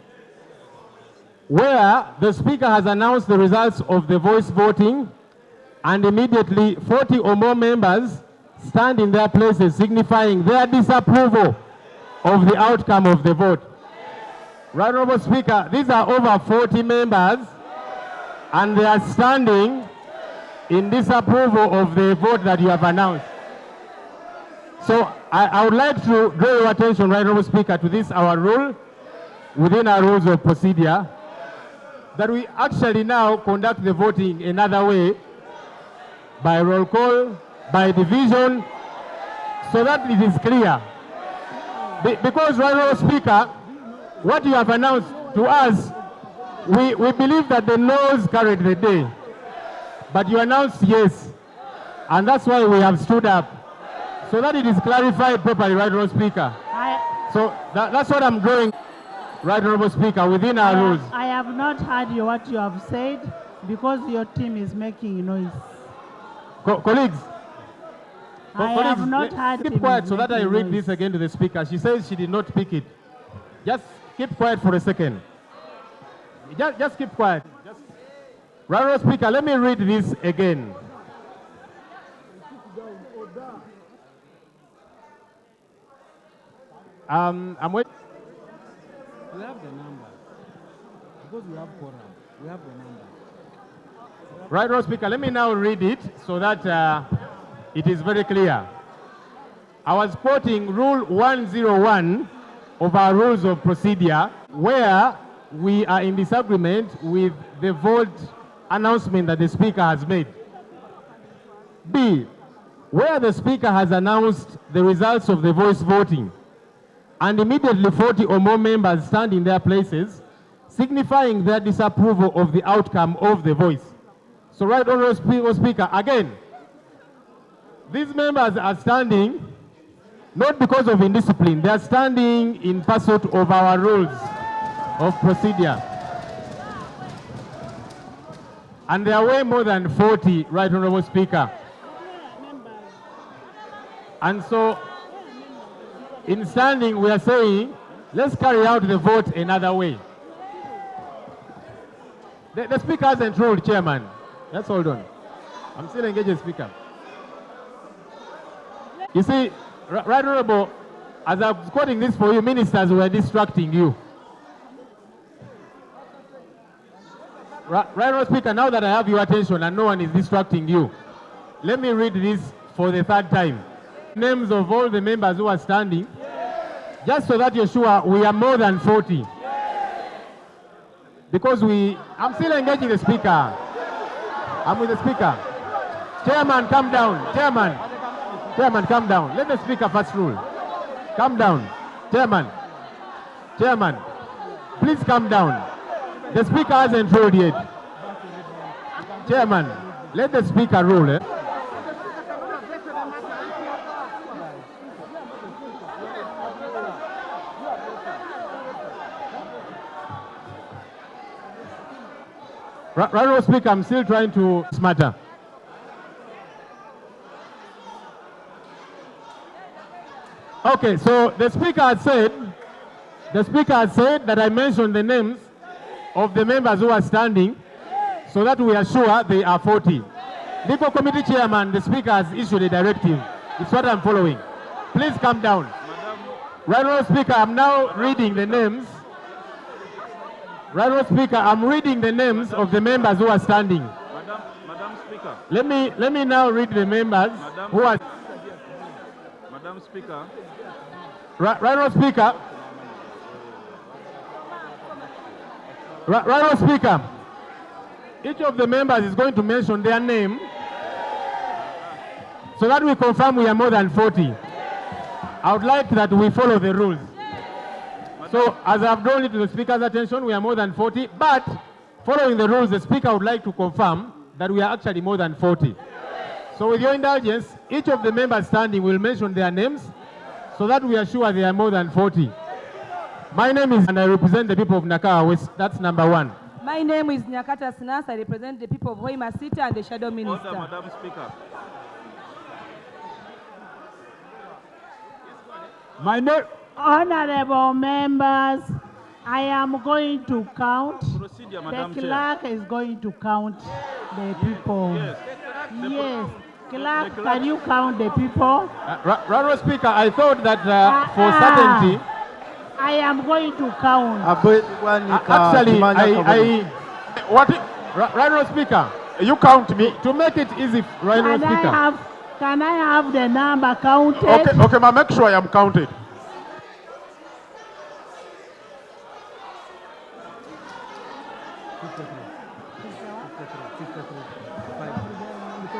where the Speaker has announced the results of the voice voting and immediately 40 or more members stand in their places signifying their disapproval of the outcome of the vote. Right Honourable Speaker, these are over 40 members and they are standing in disapproval of the vote that you have announced. So I would like to draw your attention, Right Honourable Speaker, to this our rule within our rules of procedure, that we actually now conduct the voting another way, by roll call, by division, so that it is clear. Because, Right Honourable Speaker, what you have announced to us, we believe that the noes carried the day. But you announced yes. And that's why we have stood up, so that it is clarified properly, Right Honourable Speaker. So that's what I'm drawing, Right Honourable Speaker, within our rules. I have not heard what you have said because your team is making noise. Colleagues, I have not heard keep him quiet so that I making read noise. this again to the Speaker. She says she did not pick it. Just keep quiet for a second. Just keep quiet. Right Honourable Speaker, let me read this again. I'm waiting. We have the number. Because we have quorum. We have the number. Right Honourable Speaker, let me now read it so that it is very clear. I was quoting Rule 101 of our Rules of Procedure, where we are in disagreement with the vote announcement that the Speaker has made. B, where the Speaker has announced the results of the voice voting, and immediately 40 or more members stand in their places, signifying their disapproval of the outcome of the voice. So, Right Honourable Speaker, again, these members are standing not because of indiscipline, they are standing in pursuit of our rules of procedure. And there are way more than 40, Right Honourable Speaker. And so, in standing, we are saying, let's carry out the vote another way. The Speaker hasn't ruled, Chairman. Let's hold on. I'm still engaging Speaker. You see, Right Honourable, as I was quoting this for you, ministers were distracting you. Right Honourable Speaker, now that I have your attention and no one is distracting you, let me read this for the third time. Names of all the members who are standing, just so that you're sure we are more than 40. Because I'm still engaging the Speaker. I'm with the Speaker. Chairman, come down. Chairman, come down. Let the Speaker first rule. Come down. Chairman, please come down. The Speaker hasn't ruled yet. Chairman, let the Speaker rule. Right, Honourable Speaker, I'm still trying to matter. Okay, so the Speaker had said that I mentioned the names of the members who are standing, so that we are sure they are 40. Legal Committee Chairman, the Speaker has issued a directive. It's what I'm following. Please come down. Right Honourable Speaker, I'm now reading the names. Right Honourable Speaker, I'm reading the names of the members who are standing. Madam Speaker. Let me now read the members who are. Madam Speaker. Right Honourable Speaker. Right Honourable Speaker. Each of the members is going to mention their name so that we confirm we are more than 40. I would like that we follow the rules. So, as I've drawn it to the Speaker's attention, we are more than 40, but following the rules, the Speaker would like to confirm that we are actually more than 40. So with your indulgence, each of the members standing will mention their names so that we are sure they are more than 40. My name is, and I represent the people of Nakawa West. That's number 1. My name is Nyakata Sinas. I represent the people of Hoima City and the Shadow Minister. Order, Madam Speaker. My name. Honorable members, I am going to count. Procedure, The Madam clerk is going to count the people. Yes. Clerk, can you count the people? Honorable Speaker, I thought that for certainty, I am going to count. actually, Honorable Speaker, you count me to make it easy, Honorable Speaker. Can I have the number counted? Okay, ma, make sure I am counted.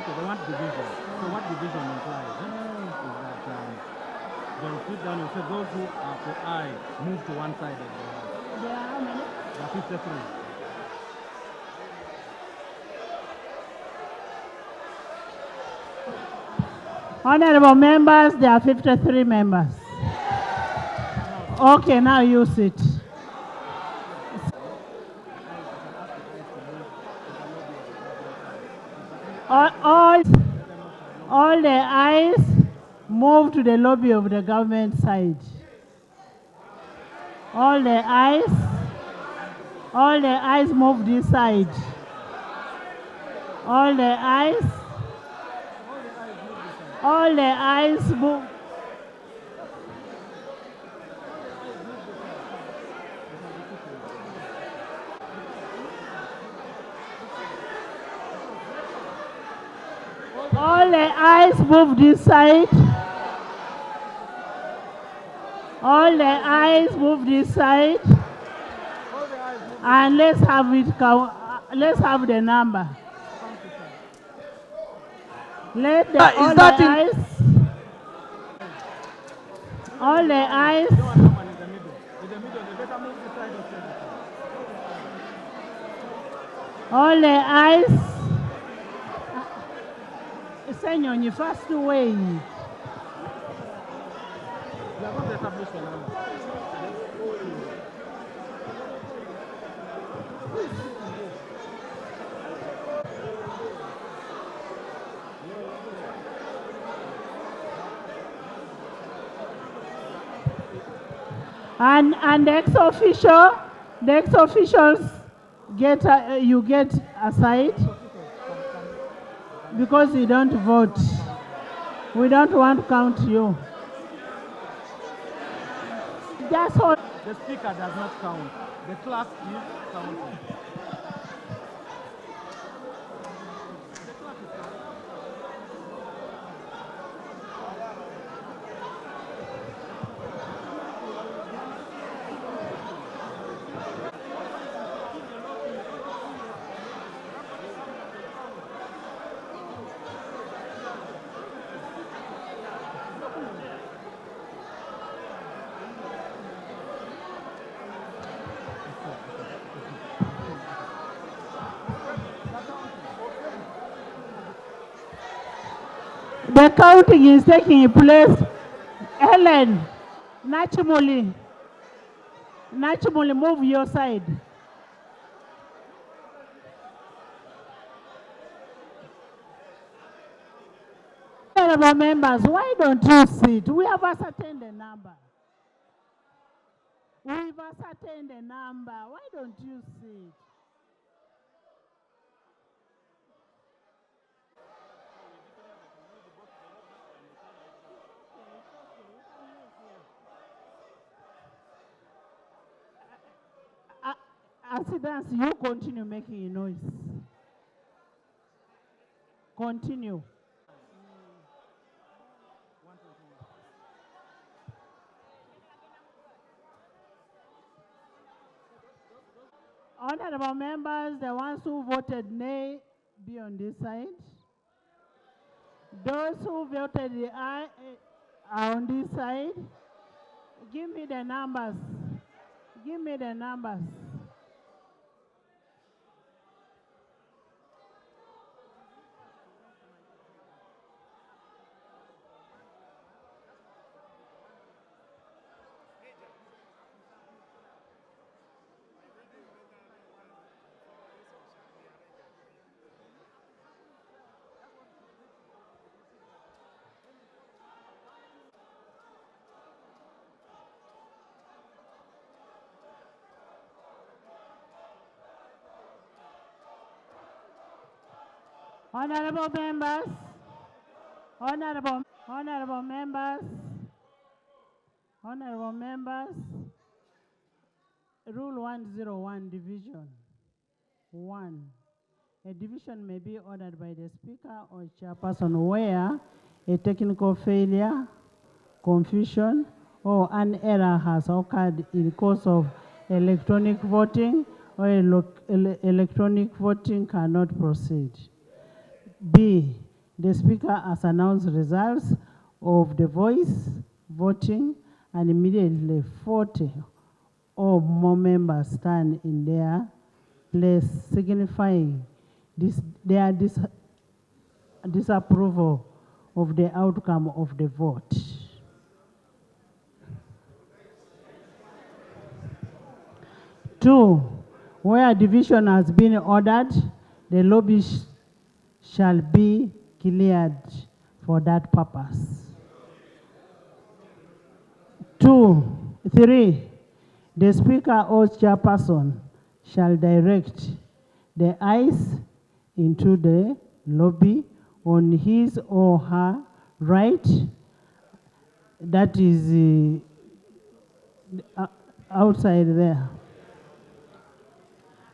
They want division. So what division implies is that they'll sit down and say those who are for I move to one side of the house. There are how many? There are 53. Honorable members, there are 53 members. Okay, now you sit. All the ayes move to the lobby of the government side. All the ayes move this side. All the ayes move. All the eyes move this side. All the eyes move this side. And let's have it count. Let's have the number. Let the all the eyes. All the eyes. All the eyes. Senor, you first way. And the ex-officials get you get aside because you don't vote. We don't want to count you. That's all. The speaker does not count. The clerk is counting. The counting is taking place. Ellen, Nachimuli, move your side. Honorable members, why don't you sit? We have ascertained the number. We've ascertained the number. Why don't you sit? Accidents, you continue making a noise. Continue. Honorable members, the ones who voted nay, be on this side. Those who voted aye are on this side. Give me the numbers. Give me the numbers. Honorable members, honorable members, honorable members, Rule 101, Division 1. A division may be ordered by the Speaker or Chairperson where a technical failure, confusion, or an error has occurred in course of electronic voting or electronic voting cannot proceed. B, the Speaker has announced results of the voice voting and immediately 40 or more members stand in their place signifying their disapproval of the outcome of the vote. Two, where division has been ordered, the lobby shall be cleared for that purpose. 3, the Speaker or Chairperson shall direct the eyes into the lobby on his or her right, that is outside there,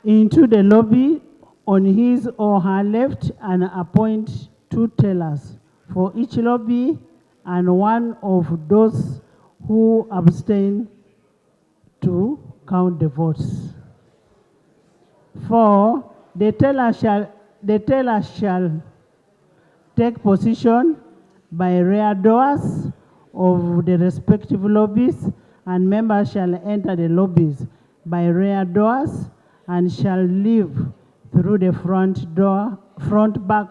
into the lobby on his or her left and appoint 2 tellers for each lobby and one of those who abstain to count the votes. 4, the teller shall take position by rear doors of the respective lobbies, and members shall enter the lobbies by rear doors and shall leave through the front door back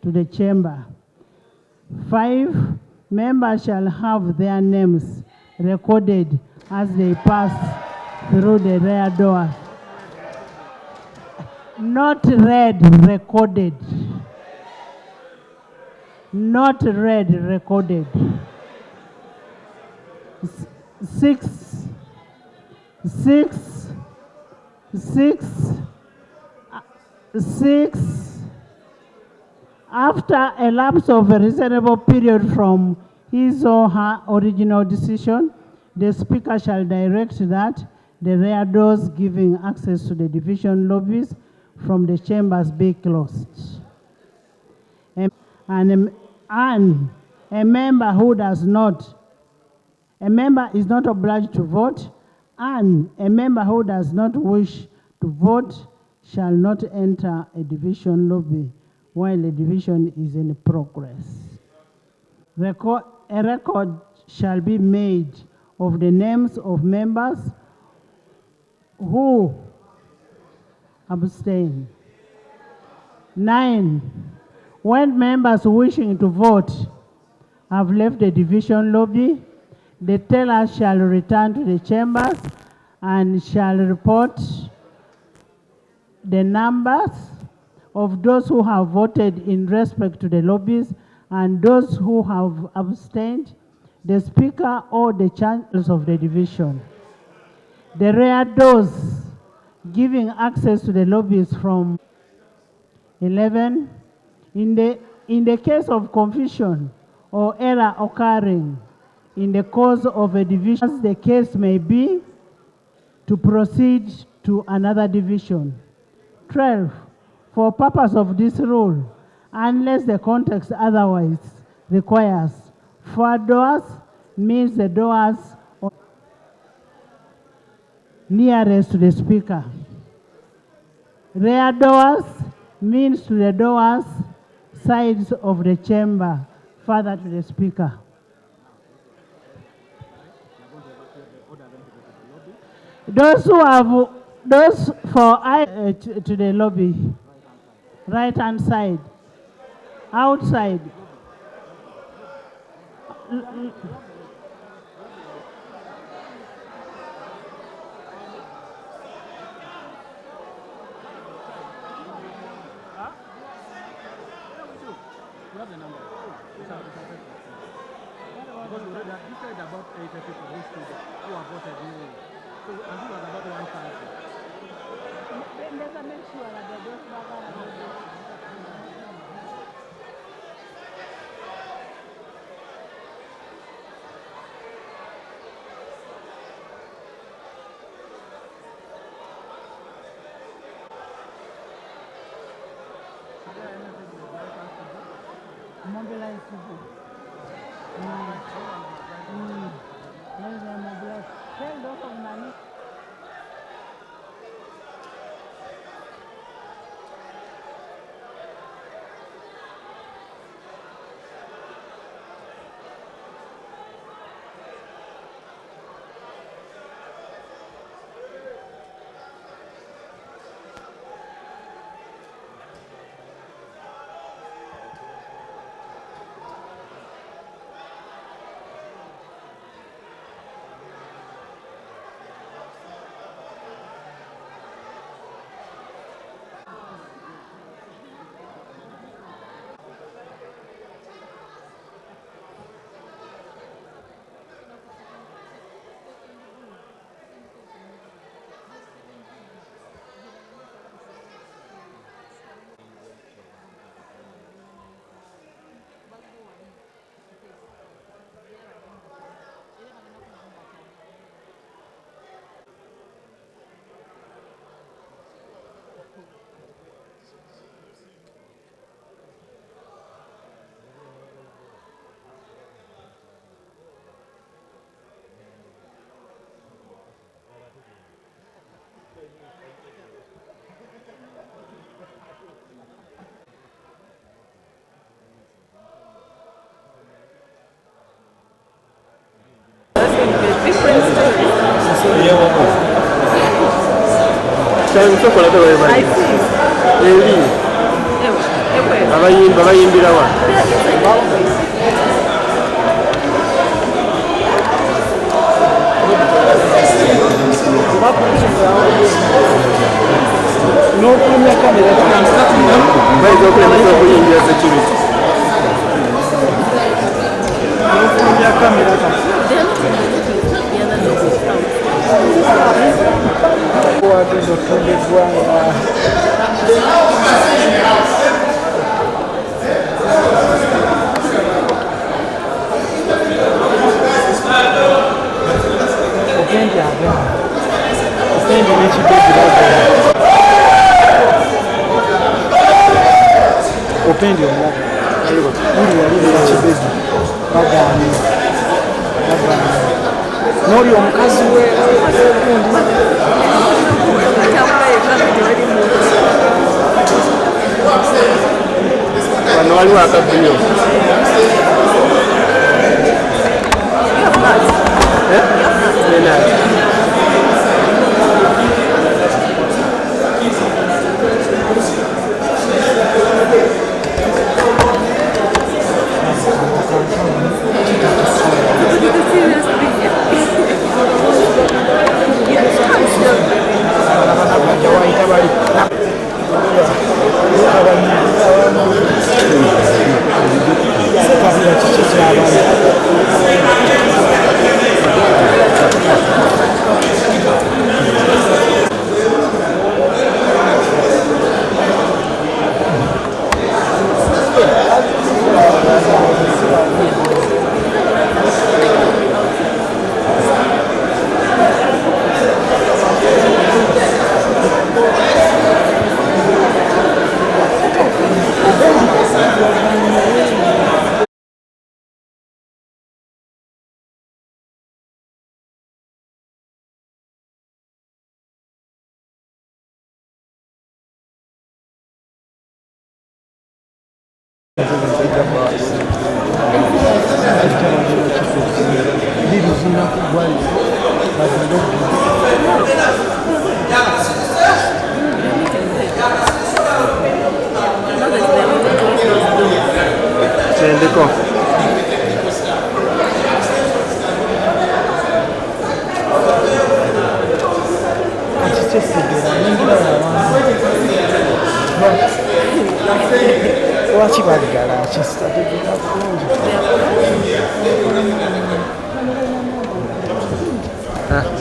to the chamber. 5, members shall have their names recorded as they pass through the rear door. Not read, recorded. Not read, recorded. 6, after a lapse of a reasonable period from his or her original decision, the Speaker shall direct that the rear doors giving access to the division lobbies from the chambers be closed. And a member who does not, a member is not obliged to vote, and a member who does not wish to vote shall not enter a division lobby while the division is in progress. A record shall be made of the names of members who abstain. 9, when members wishing to vote have left the division lobby, the teller shall return to the chambers and shall report the numbers of those who have voted in respect to the lobbies and those who have abstained, the Speaker or the chancellors of the division. The rear doors giving access to the lobbies from 11, in the case of confusion or error occurring in the course of a division, as the case may be, to proceed to another division. 12, for purpose of this rule, unless the context otherwise requires, 4 doors means the doors nearest to the Speaker. Rear doors means to the doors, sides of the chamber, further to the speaker. Those to the lobby, right hand side, outside. Mobilize people. Mobilize. Tell those of Nani. I see. Babayimbira wa. No problem camera. Vai do problema com India security. No problem camera. Opendi omulala buli yalira kibezo bagaanye n'oli omukazi we wano waliwo akavuyo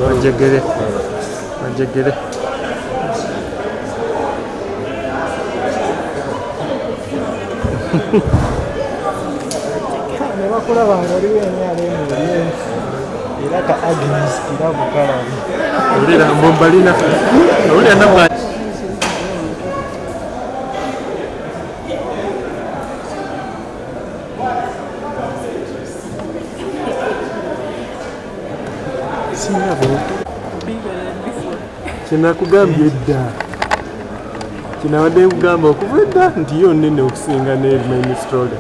Majegere. Majegere. Nebakulaba nga oli wenna aleemulye era ka Agnes era bukalabi. Olira mbombalina. Olira nabwa. Kinakugambye edda. Kinabadde nkugamba okuva edda nti yo nnene okusinga ne minisitule.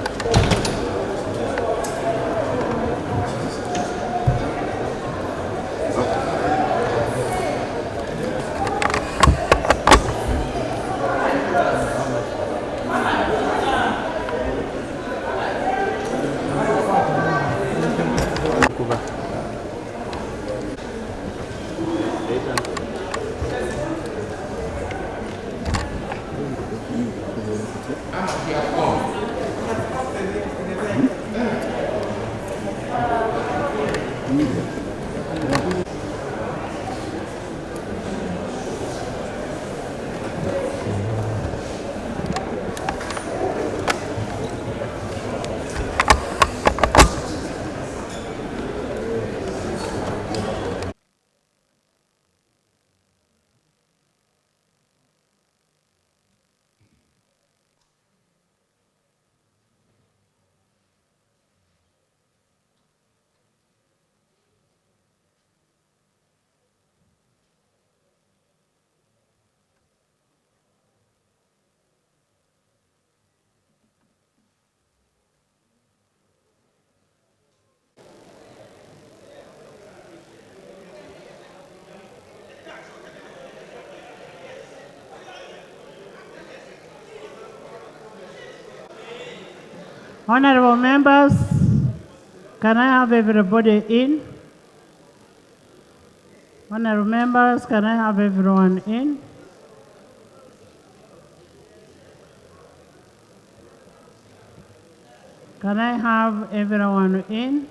Honorable members, can I have everybody in? Honorable members, can I have everyone in? Can I have everyone in?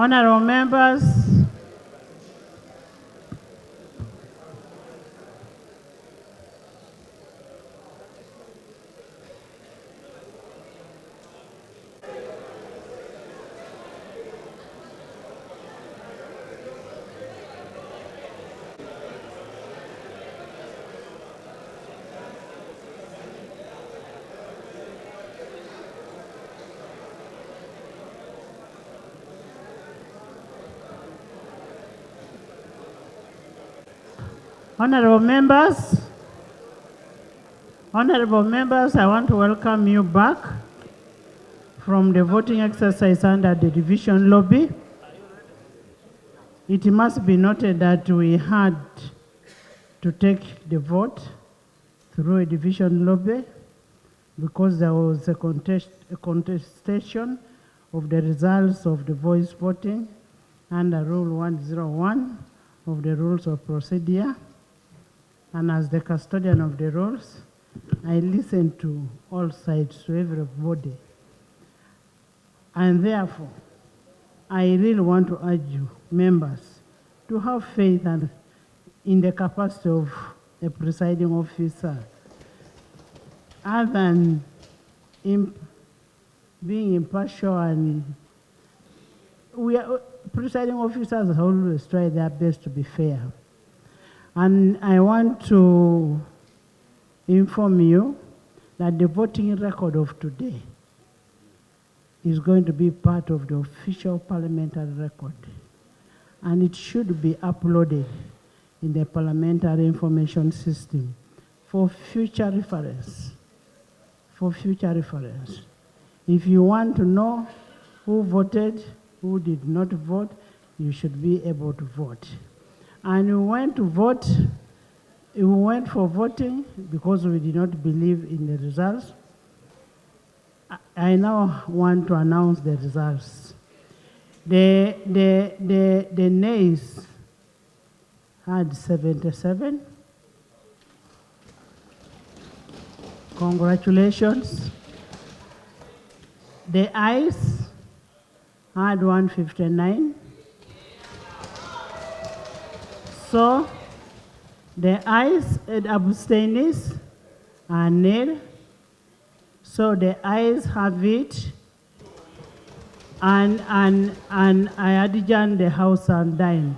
Honorable members, Honorable members, I want to welcome you back from the voting exercise under the division lobby. It must be noted that we had to take the vote through a division lobby because there was a contestation of the results of the voice voting under Rule 101 of the Rules of Procedure. And as the custodian of the rules, I listen to all sides, to everybody. And therefore, I really want to urge you, members, to have faith in the capacity of a presiding officer, other than being impartial, and presiding officers always try their best to be fair. And I want to inform you that the voting record of today is going to be part of the official parliamentary record, and it should be uploaded in the parliamentary information system for future reference. For future reference. If you want to know who voted, who did not vote, you should be able to vote. And we went to vote, we went for voting because we did not believe in the results. I now want to announce the results. The nays had 77. Congratulations. The ayes had 159. So the ayes and abstainees are nil. So the ayes have it, and I adjourn the House and dine.